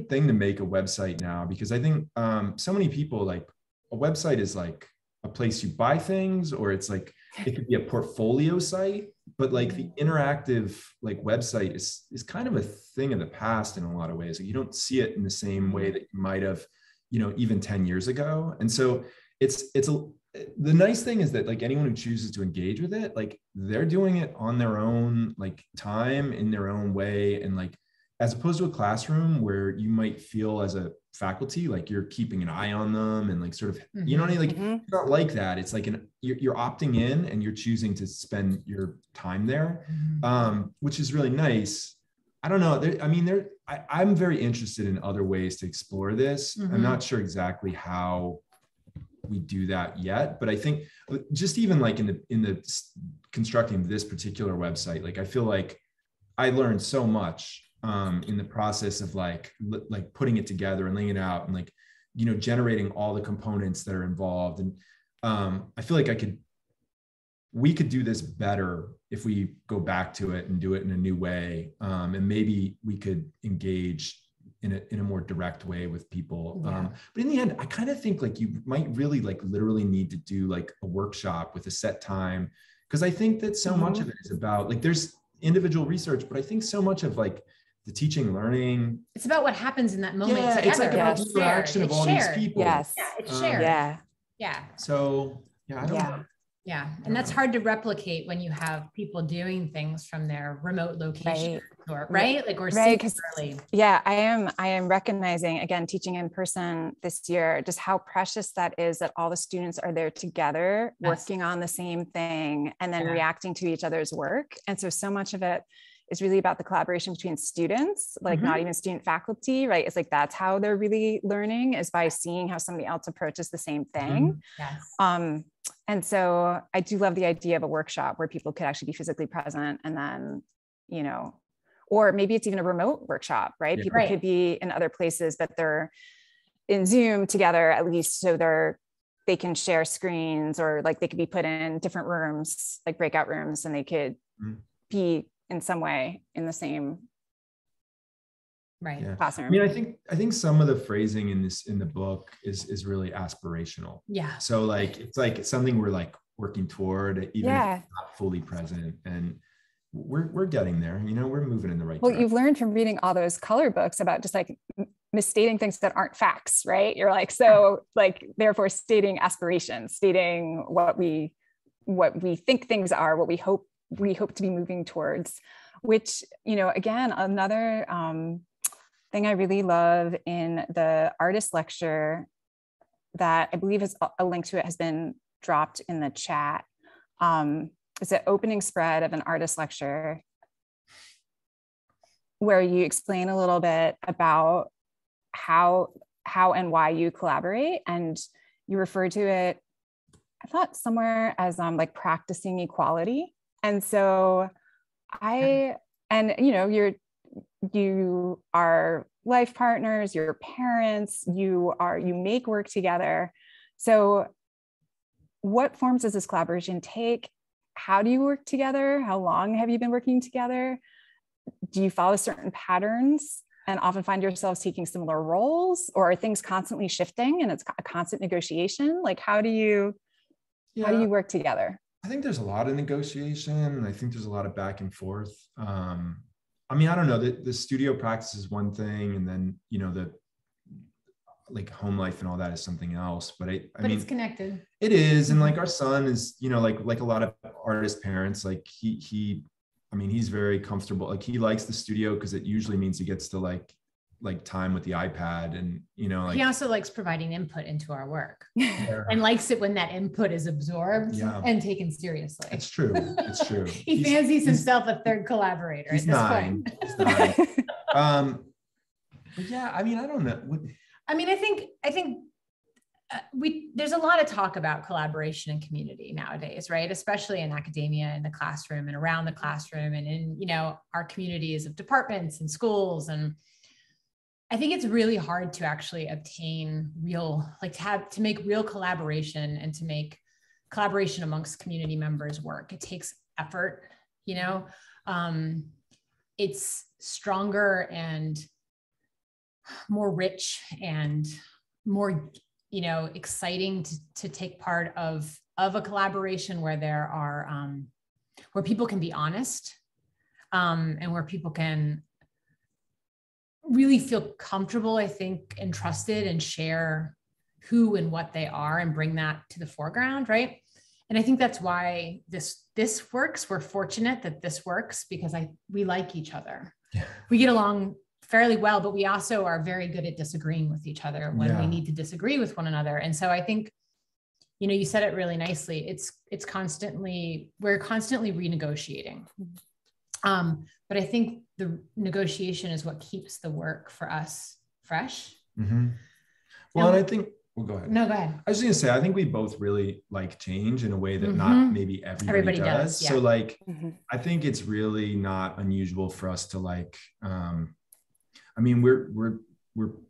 thing to make a website now, because I think so many people, like, a website is like a place you buy things, or it's like, it could be a portfolio site, but like the interactive like website is kind of a thing of the past in a lot of ways. Like, you don't see it in the same way that you might have, even 10 years ago. And so the nice thing is that like anyone who chooses to engage with it, like they're doing it on their own like time, in their own way. And like, as opposed to a classroom where you might feel as a faculty, like you're keeping an eye on them and like sort of, you know what I mean? Like, it's not like that. It's like you're opting in and you're choosing to spend your time there, which is really nice. I don't know. I'm very interested in other ways to explore this. I'm not sure exactly how we do that yet, but I think just even like in the constructing this particular website, like I feel like I learned so much in the process of like putting it together and laying it out and like, generating all the components that are involved. And I feel like we could do this better if we go back to it and do it in a new way. And maybe we could engage in a more direct way with people. But in the end, I kind of think like you might really like literally need to do like a workshop with a set time. Cause I think that so much of it is about like, there's individual research, but I think so much of like the teaching, learning. It's about what happens in that moment together. It's like about the interaction of all these people. Yes. Yeah, it's shared. Yeah. So, I don't know. Yeah. And that's hard to replicate when you have people doing things from their remote location. right? Like we're right, seeing early. Yeah, I am recognizing, again, teaching in person this year, just how precious that is, that all the students are there together, working on the same thing and then reacting to each other's work. And so much of it is really about the collaboration between students, like not even student faculty, right? It's like, that's how they're really learning, is by seeing how somebody else approaches the same thing. And so I do love the idea of a workshop where people could actually be physically present, and then, you know, or maybe it's even a remote workshop, right? People could be in other places, but they're in Zoom together, at least, so they can share screens, or like they could be put in different rooms, like breakout rooms, and they could be in some way in the same classroom. I mean, I think some of the phrasing in the book is really aspirational. So like, it's something we're like working toward, even if it's not fully present, and we're getting there, you know, we're moving in the right direction. You've learned from reading all those color books about just like misstating things that aren't facts, right? You're like, so like, therefore stating aspirations, stating what we think things are, what we hope to be moving towards, which, you know, again, another thing I really love in the artist lecture that I believe is a link to it has been dropped in the chat. It's an opening spread of an artist lecture where you explain a little bit about how and why you collaborate. And you refer to it, I thought somewhere, as like practicing equality. And so you know, you are life partners, you're parents, you make work together. So what forms does this collaboration take? How do you work together? How long have you been working together? Do you follow certain patterns and often find yourselves taking similar roles, or are things constantly shifting and it's a constant negotiation? Like, how do you work together? I think there's a lot of negotiation. I think there's a lot of back and forth. I mean, I don't know, the studio practice is one thing, and then, you know, the like home life and all that is something else, but I mean, it's connected. It is. And like our son is, you know, like a lot of artist parents, like I mean, he's very comfortable. Like he likes the studio because it usually means he gets to like time with the iPad, and, you know, like he also likes providing input into our work and likes it when that input is absorbed and taken seriously. It's true. It's true. He fancies himself a third collaborator at this point. He's 9. But yeah, I mean, I don't know. I mean, I think there's a lot of talk about collaboration and community nowadays, right? Especially in academia, in the classroom and around the classroom, and in, you know, our communities of departments and schools. And I think it's really hard to actually obtain real, like to make real collaboration and to make collaboration amongst community members work. It takes effort, you know, it's stronger and more rich and more, you know, exciting to take part of a collaboration where there are, where people can be honest, and where people can really feel comfortable, I think, and trusted, and share who and what they are and bring that to the foreground, right? And I think that's why this works. We're fortunate that this works because we like each other. Yeah. We get along fairly well, but we also are very good at disagreeing with each other when we need to disagree with one another. And so I think, you know, you said it really nicely. We're constantly renegotiating. But I think the negotiation is what keeps the work for us fresh. Mm-hmm. Well, and I think, well, go ahead. No, go ahead. I was going to say, I think we both really like change in a way that not maybe everybody does. Yeah. So like, I think it's really not unusual for us to like, I mean, we're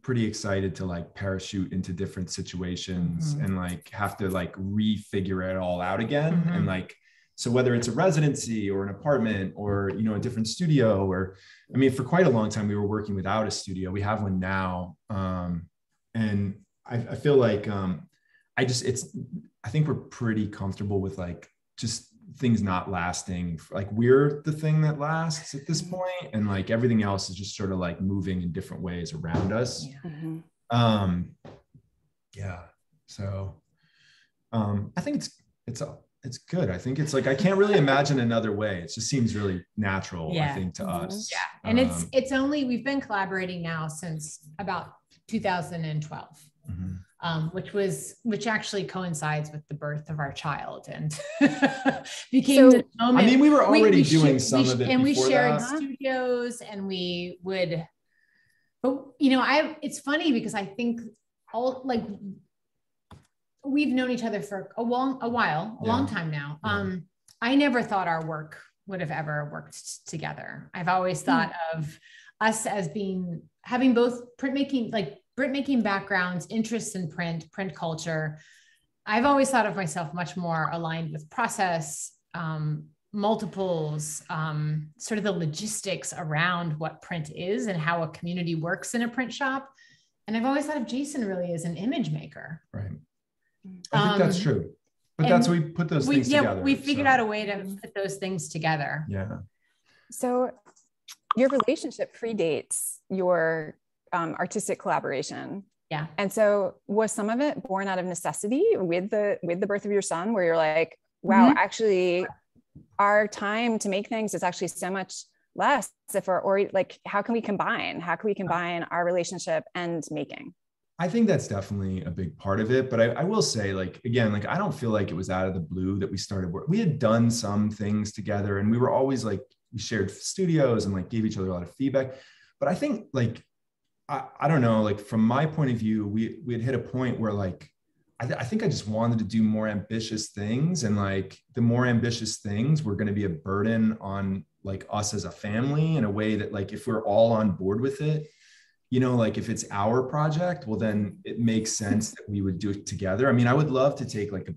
pretty excited to like parachute into different situations and like have to like refigure it all out again. And like, so whether it's a residency or an apartment or, you know, a different studio, or, I mean, for quite a long time, we were working without a studio. We have one now. And I feel like, I think we're pretty comfortable with like, just things not lasting. Like we're the thing that lasts at this point, and like everything else is just sort of like moving in different ways around us. So I think it's good. I think it's like, I can't really imagine another way. It just seems really natural, I think, to us. Yeah. And it's only, we've been collaborating now since about 2012. Which actually coincides with the birth of our child and became the moment. I mean, we were already doing some of it and we shared that. studios, and we would, but you know, it's funny because I think we've known each other for a long time now. I never thought our work would have ever worked together. I've always thought of us as having both printmaking backgrounds, interests in print culture. I've always thought of myself much more aligned with process, multiples, sort of the logistics around what print is and how a community works in a print shop. And I've always thought of Jason really as an image maker. Right. I think that's true. But that's we put those things together. We figured out a way to put those things together. Yeah. So your relationship predates your artistic collaboration. Yeah. And so was some of it born out of necessity with the birth of your son, where you're like, wow, actually our time to make things is actually so much less or like, how can we combine our relationship and making? I think that's definitely a big part of it. But I will say, like, again, like, I don't feel like it was out of the blue that we started work. We had done some things together, and we were always like, we shared studios and like gave each other a lot of feedback. But I think like, I don't know, like from my point of view, we had hit a point where like, I think I just wanted to do more ambitious things. And like the more ambitious things were going to be a burden on like us as a family in a way that like, if we're all on board with it, you know, like if it's our project, well, then it makes sense that we would do it together. I mean, I would love to take like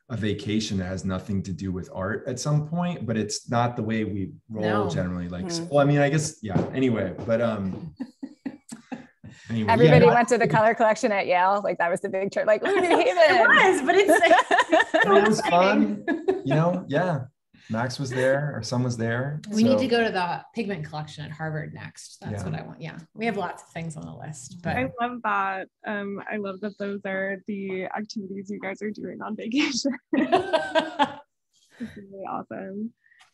a vacation that has nothing to do with art at some point, but it's not the way we roll generally. Like, well, I mean, I guess, yeah, anyway, but, anyway, everybody went to the color collection at Yale. Like that was the big trip. Like, ooh, New Haven. It was, but it was fun. You know, yeah. Max was there, our son was there. We need to go to the pigment collection at Harvard next. That's what I want. Yeah. We have lots of things on the list, but I love that. I love that those are the activities you guys are doing on vacation. It's really awesome.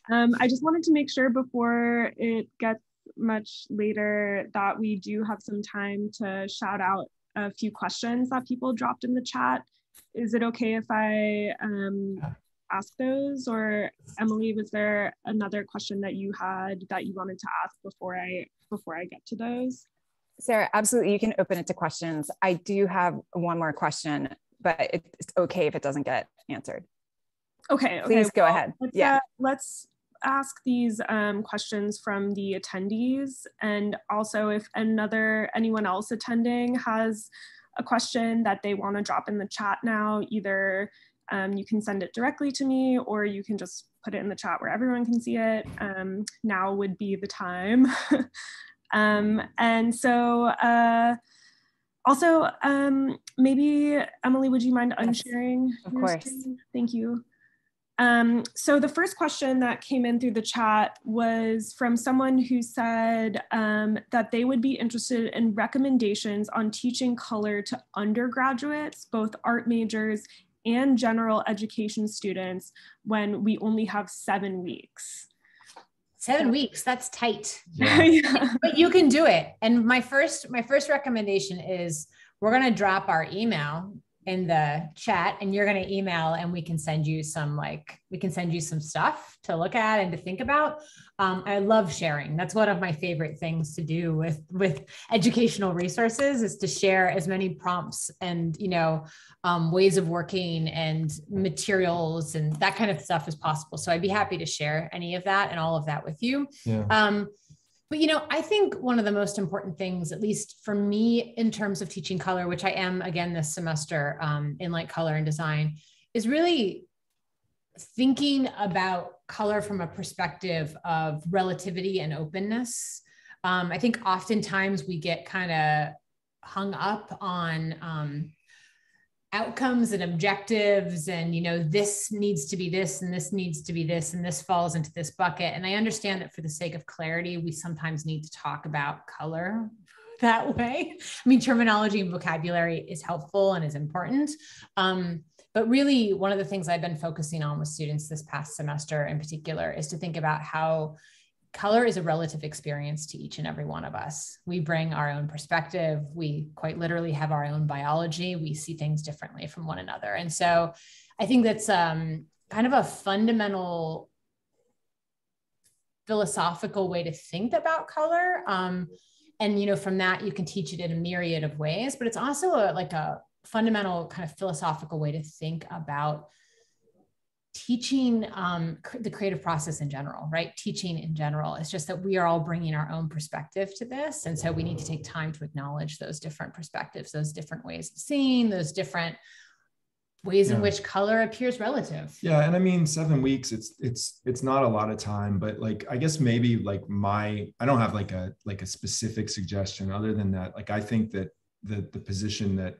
I just wanted to make sure before it gets much later that we do have some time to shout out a few questions that people dropped in the chat. Is it okay if I ask those? Or Emily, was there another question that you had that you wanted to ask before I get to those? Sarah, absolutely. You can open it to questions. I do have one more question, but it's okay if it doesn't get answered. Okay. Please go ahead. Let's ask these questions from the attendees. And also if anyone else attending has a question that they want to drop in the chat now, either you can send it directly to me, or you can just put it in the chat where everyone can see it. Now would be the time. And so also, maybe Emily, would you mind unsharing? Of course. Screen? Thank you. So the first question that came in through the chat was from someone who said that they would be interested in recommendations on teaching color to undergraduates, both art majors and general education students, when we only have 7 weeks. 7 weeks, that's tight. Yeah. But you can do it. And my first recommendation is we're going to drop our email in the chat, and you're going to email, and we can send you some stuff to look at and to think about. I love sharing. That's one of my favorite things to do with educational resources, is to share as many prompts and, ways of working and materials and that kind of stuff as possible. So I'd be happy to share any of that and all of that with you. Yeah. But, I think one of the most important things, at least for me, in terms of teaching color, which I am again this semester in like color and design, is really thinking about color from a perspective of relativity and openness. I think oftentimes we get kind of hung up on outcomes and objectives, and this needs to be this, and this needs to be this, and this falls into this bucket. And I understand that for the sake of clarity, we sometimes need to talk about color that way. I mean, terminology and vocabulary is helpful and is important. But really, one of the things I've been focusing on with students this past semester in particular is to think about how color is a relative experience to each and every one of us. We bring our own perspective. We quite literally have our own biology. We see things differently from one another. And so I think that's kind of a fundamental philosophical way to think about color. And, you know, from that, you can teach it in a myriad of ways, but it's also like a fundamental kind of philosophical way to think about teaching the creative process in general, right? Teaching in general. It's just that we are all bringing our own perspective to this. And so we need to take time to acknowledge those different perspectives, those different ways of seeing, those different ways in which color appears relative. Yeah. And I mean, 7 weeks, it's not a lot of time, but like, I guess maybe like I don't have like a specific suggestion other than that. Like, I think that the position that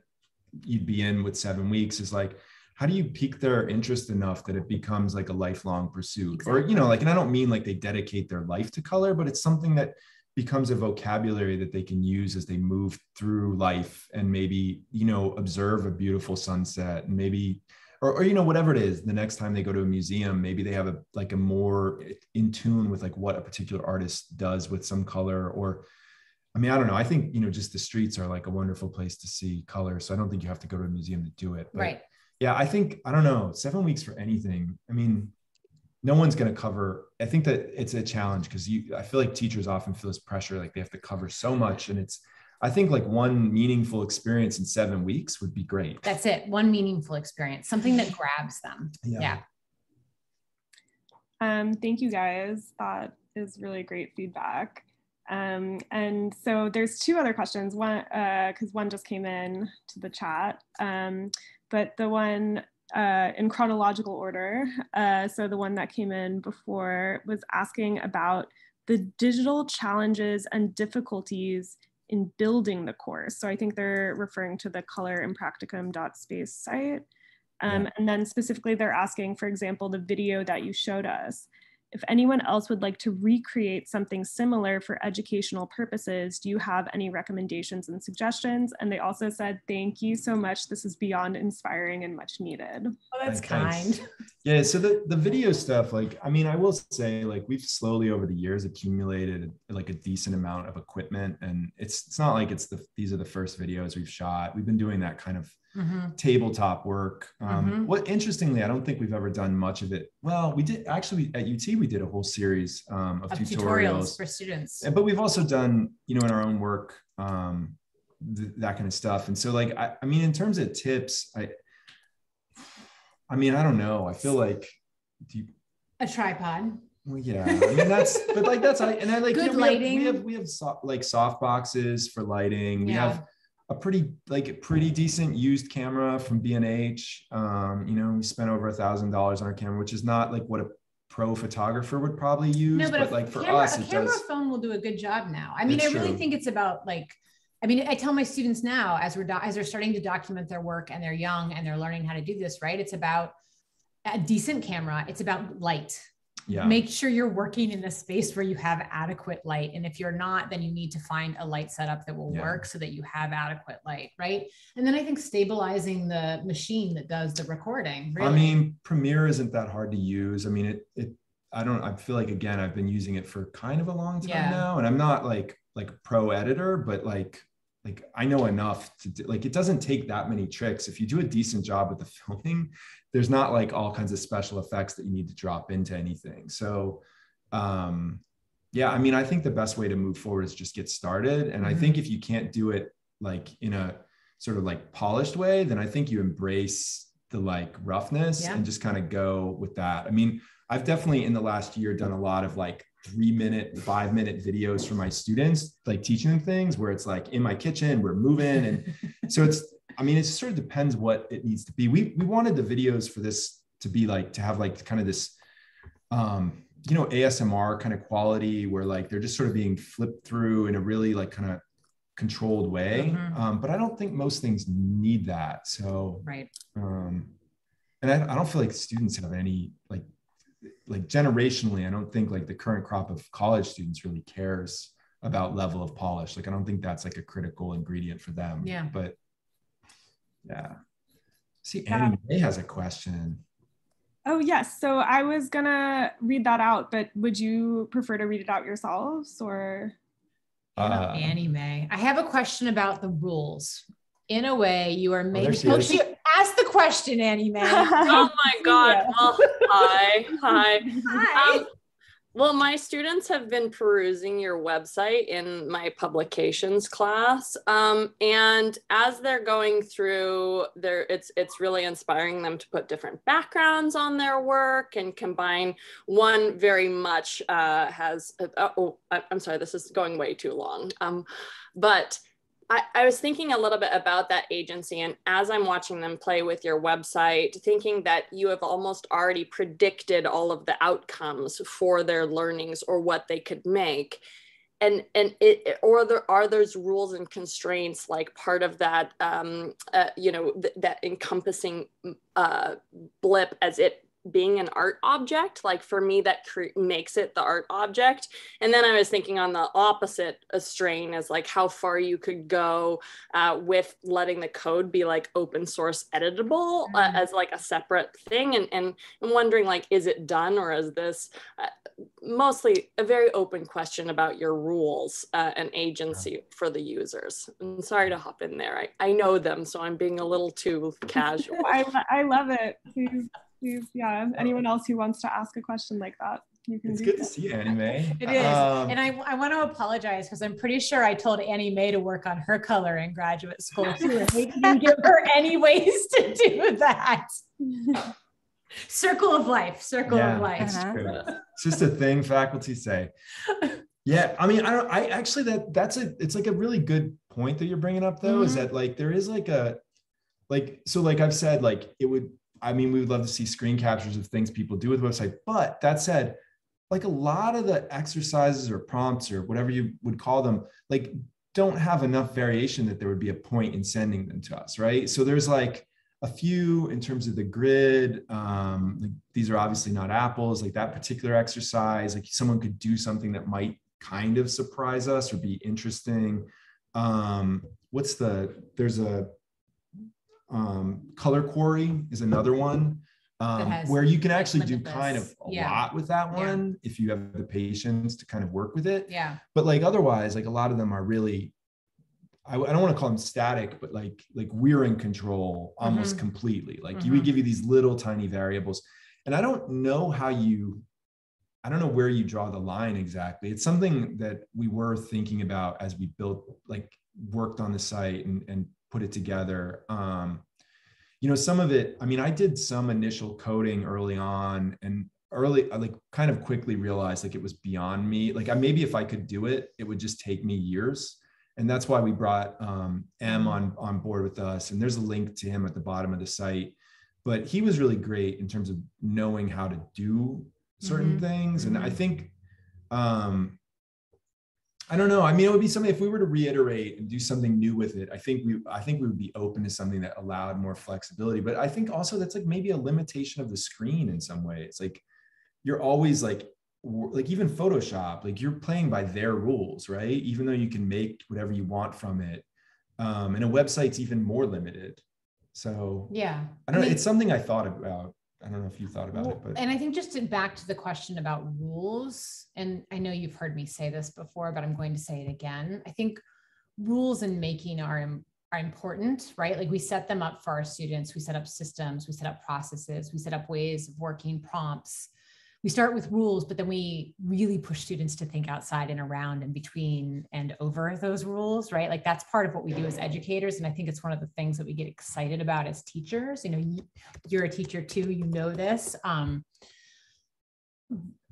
you'd be in with 7 weeks is like, how do you pique their interest enough that it becomes like a lifelong pursuit? Exactly. Or, you know, like, and I don't mean like they dedicate their life to color, but it's something that becomes a vocabulary that they can use as they move through life and maybe, you know, observe a beautiful sunset and maybe, or, you know, whatever it is, the next time they go to a museum, maybe they have a more in tune with like what a particular artist does with some color. Or, I mean, I don't know. I think, you know, just the streets are like a wonderful place to see color. So I don't think you have to go to a museum to do it. But right. Yeah, I think, I don't know, 7 weeks for anything. I mean, no one's going to cover. I think that it's a challenge because I feel like teachers often feel this pressure, like they have to cover so much. And I think like one meaningful experience in 7 weeks would be great. That's it. One meaningful experience, something that grabs them. Yeah. Thank you guys. That is really great feedback. And so there's two other questions. One, because one just came in to the chat, but the one in chronological order. So the one that came in before was asking about the digital challenges and difficulties in building the course. So I think they're referring to the color-impracticum.space site. And then specifically they're asking, for example, the video that you showed us, if anyone else would like to recreate something similar for educational purposes, do you have any recommendations and suggestions? And they also said, thank you so much. This is beyond inspiring and much needed. Oh, that's kind. Yeah, so the video stuff, like, I mean, I will say, like, we've slowly over the years accumulated like a decent amount of equipment. And it's not like these are the first videos we've shot. We've been doing that kind of tabletop work. What interestingly, I don't think we've ever done much of it. Well, we did actually at UT, we did a whole series of tutorials for students. But we've also done, you know, in our own work, that kind of stuff. And so like, I mean, in terms of tips, I mean, I don't know. I feel like a tripod. Well, yeah, I mean, but like, and I like, good, you know, lighting. We have like soft boxes for lighting. We have a pretty decent used camera from B&H. You know, we spent over $1,000 on our camera, which is not like what a pro photographer would probably use. No, but like for us, a camera phone will do a good job now. I mean, I really think it's about like, I mean, I tell my students now as they're starting to document their work and they're young and they're learning how to do this, right? It's about a decent camera. It's about light. Yeah. Make sure you're working in a space where you have adequate light. And if you're not, then you need to find a light setup that will work so that you have adequate light, right? And then I think stabilizing the machine that does the recording. Really. I mean, Premiere isn't that hard to use. I mean, I feel like, again, I've been using it for kind of a long time now, and I'm not like a pro editor, but like I know enough to do, like, it doesn't take that many tricks. If you do a decent job with the filming, there's not like all kinds of special effects that you need to drop into anything. So, yeah, I mean, I think the best way to move forward is just get started. And I think if you can't do it like in a sort of like polished way, then I think you embrace the like roughness and just kind of go with that. I mean, I've definitely in the last year done a lot of like 3-minute, 5-minute videos for my students, like teaching them things where it's like in my kitchen, we're moving. And so it sort of depends what it needs to be. We wanted the videos for this to be like, to have like kind of this, you know, ASMR kind of quality where like, they're just sort of being flipped through in a really like kind of controlled way. But I don't think most things need that. So, and I don't feel like students have any like generationally, I don't think like the current crop of college students really cares about level of polish. Like, I don't think that's like a critical ingredient for them. Yeah. But yeah. See, Annie Mae has a question. Oh, yes. So I was gonna read that out, but would you prefer to read it out yourselves or? Annie Mae. I have a question about the rules. In a way, you are made. She ask the question, Annie Mae. Oh my God. Well, hi. Hi. Well, my students have been perusing your website in my publications class. And as they're going through it's really inspiring them to put different backgrounds on their work and combine. One very much has, I'm sorry, this is going way too long. But I was thinking a little bit about that agency, and as I'm watching them play with your website, thinking that you have almost already predicted all of the outcomes for their learnings or what they could make. Are those rules and constraints like part of that, that encompassing blip as it being an art object? Like for me, that makes it the art object. And then I was thinking on the opposite strain as like how far you could go with letting the code be like open source editable as like a separate thing. And I'm wondering, like, is it done, or is this mostly a very open question about your rules and agency for the users? I'm sorry to hop in there. I know them, so I'm being a little too casual. I love it. Please, yeah. Anyone else who wants to ask a question like that, you can. It's good to see you, Annie Mae. It is. And I want to apologize because I'm pretty sure I told Annie Mae to work on her color in graduate school too. And they didn't give her any ways to do that. Circle of life. It's just a thing faculty say. Yeah, I mean, it's like a really good point that you're bringing up though, is that like there is like I've said, like we would love to see screen captures of things people do with the website. But that said, like a lot of the exercises or prompts or whatever you would call them, like don't have enough variation that there would be a point in sending them to us, right? So there's like a few in terms of the grid. Like these are obviously not apples, like that particular exercise, like someone could do something that might kind of surprise us or be interesting. There's a color quarry is another one where you can actually do kind of a lot with that one if you have the patience to kind of work with it. Yeah. But like otherwise, like a lot of them are really, I don't want to call them static, but like we're in control almost completely. Like we give you these little tiny variables, and I don't know where you draw the line exactly. It's something that we were thinking about as we worked on the site and put it together. Some of it, I mean, I did some initial coding early on, and I like kind of quickly realized like it was beyond me. Like maybe if I could do it, it would just take me years. And that's why we brought M on board with us. And there's a link to him at the bottom of the site. But he was really great in terms of knowing how to do certain things. And I think, I don't know. I mean, it would be something, if we were to reiterate and do something new with it, I think we would be open to something that allowed more flexibility. But I think also that's like maybe a limitation of the screen in some way. It's like, you're always like even Photoshop, like you're playing by their rules, right? Even though you can make whatever you want from it. And a website's even more limited. So yeah, I don't know. It's something I thought about. I don't know if you thought about it, but. And I think just back to the question about rules, and I know you've heard me say this before, but I'm going to say it again. I think rules in making are important, right? Like we set them up for our students. We set up systems, we set up processes, we set up ways of working, prompts. We start with rules, but then we really push students to think outside and around and between and over those rules, right? Like that's part of what we do as educators. And I think it's one of the things that we get excited about as teachers. You know, you're a teacher too, you know this. And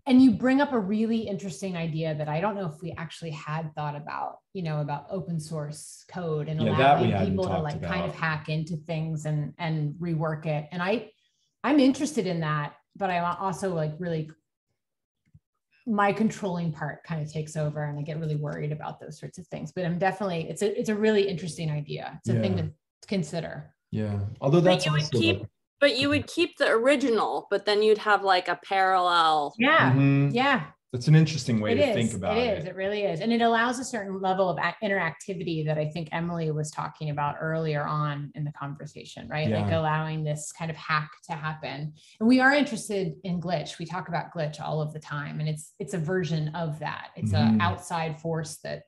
you bring up a really interesting idea that I don't know if we actually had thought about, about open source code and allowing people to like kind of hack into things and rework it. And I'm interested in that. But I also like really, my controlling part kind of takes over and I get really worried about those sorts of things. But I'm definitely, it's a really interesting idea. It's a thing to consider. Yeah. Although that's But you would keep the original, but then you'd have like a parallel. Yeah. Yeah. That's an interesting way to think about it. It is. It really is. And it allows a certain level of interactivity that I think Emily was talking about earlier on in the conversation, right? Yeah. Like allowing this kind of hack to happen. And we are interested in glitch. We talk about glitch all of the time. And it's a version of that. It's an outside force that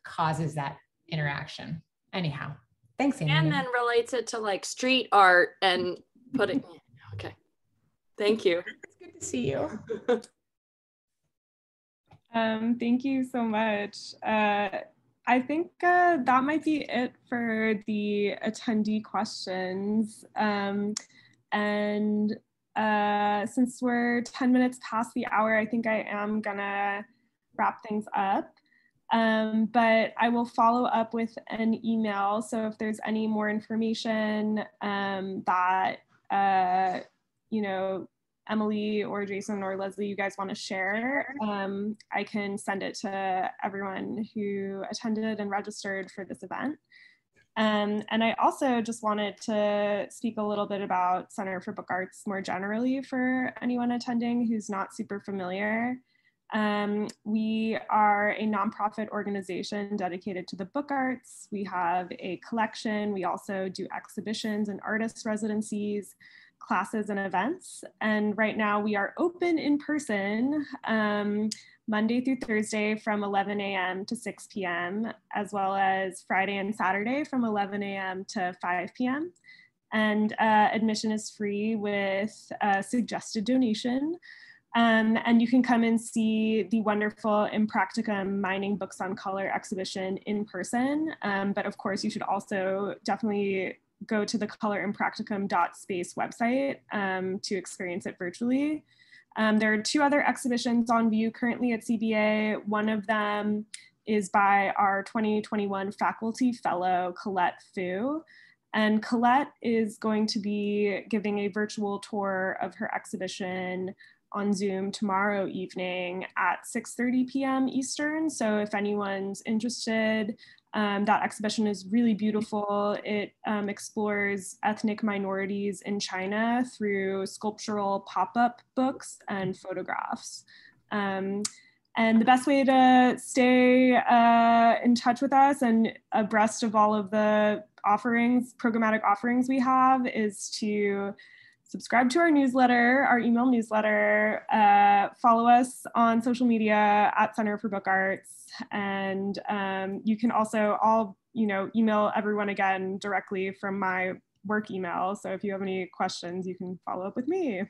causes that interaction. Anyhow, thanks, Amy. And then relates it to like street art and put it, okay. Thank you. It's good to see you. Thank you so much. I think that might be it for the attendee questions. And since we're 10 minutes past the hour, I think I am gonna wrap things up. But I will follow up with an email. So if there's any more information that, you know, Emily or Jason or Leslie, you guys want to share, I can send it to everyone who attended and registered for this event. And I also just wanted to speak a little bit about Center for Book Arts more generally for anyone attending who's not super familiar. We are a nonprofit organization dedicated to the book arts. We have a collection. We also do exhibitions and artist residencies, classes and events. And right now we are open in person Monday through Thursday from 11 a.m. to 6 p.m., as well as Friday and Saturday from 11 a.m. to 5 p.m. And admission is free with a suggested donation. And you can come and see the wonderful Impracticum Mining Books on Color exhibition in person. But of course, you should also definitely go to the colorimpracticum.space website to experience it virtually. There are two other exhibitions on view currently at CBA. One of them is by our 2021 faculty fellow, Colette Fu. And Colette is going to be giving a virtual tour of her exhibition on Zoom tomorrow evening at 6:30 p.m. Eastern. So if anyone's interested, that exhibition is really beautiful. It explores ethnic minorities in China through sculptural pop-up books and photographs. And the best way to stay in touch with us and abreast of all of the offerings, programmatic offerings we have, is to subscribe to our newsletter, our email newsletter, follow us on social media at Center for Book Arts, and you can also email everyone again directly from my work email. So if you have any questions, you can follow up with me.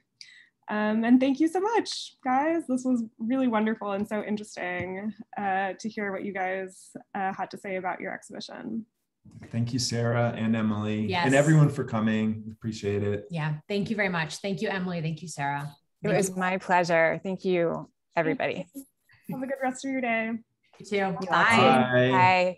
And thank you so much, guys. This was really wonderful and so interesting to hear what you guys had to say about your exhibition. Thank you, Sarah and Emily, yes, and everyone for coming. Appreciate it. Yeah, thank you very much. Thank you, Emily. Thank you, Sarah. It was my pleasure. Thank you, everybody. Have a good rest of your day. You too. Bye. Bye.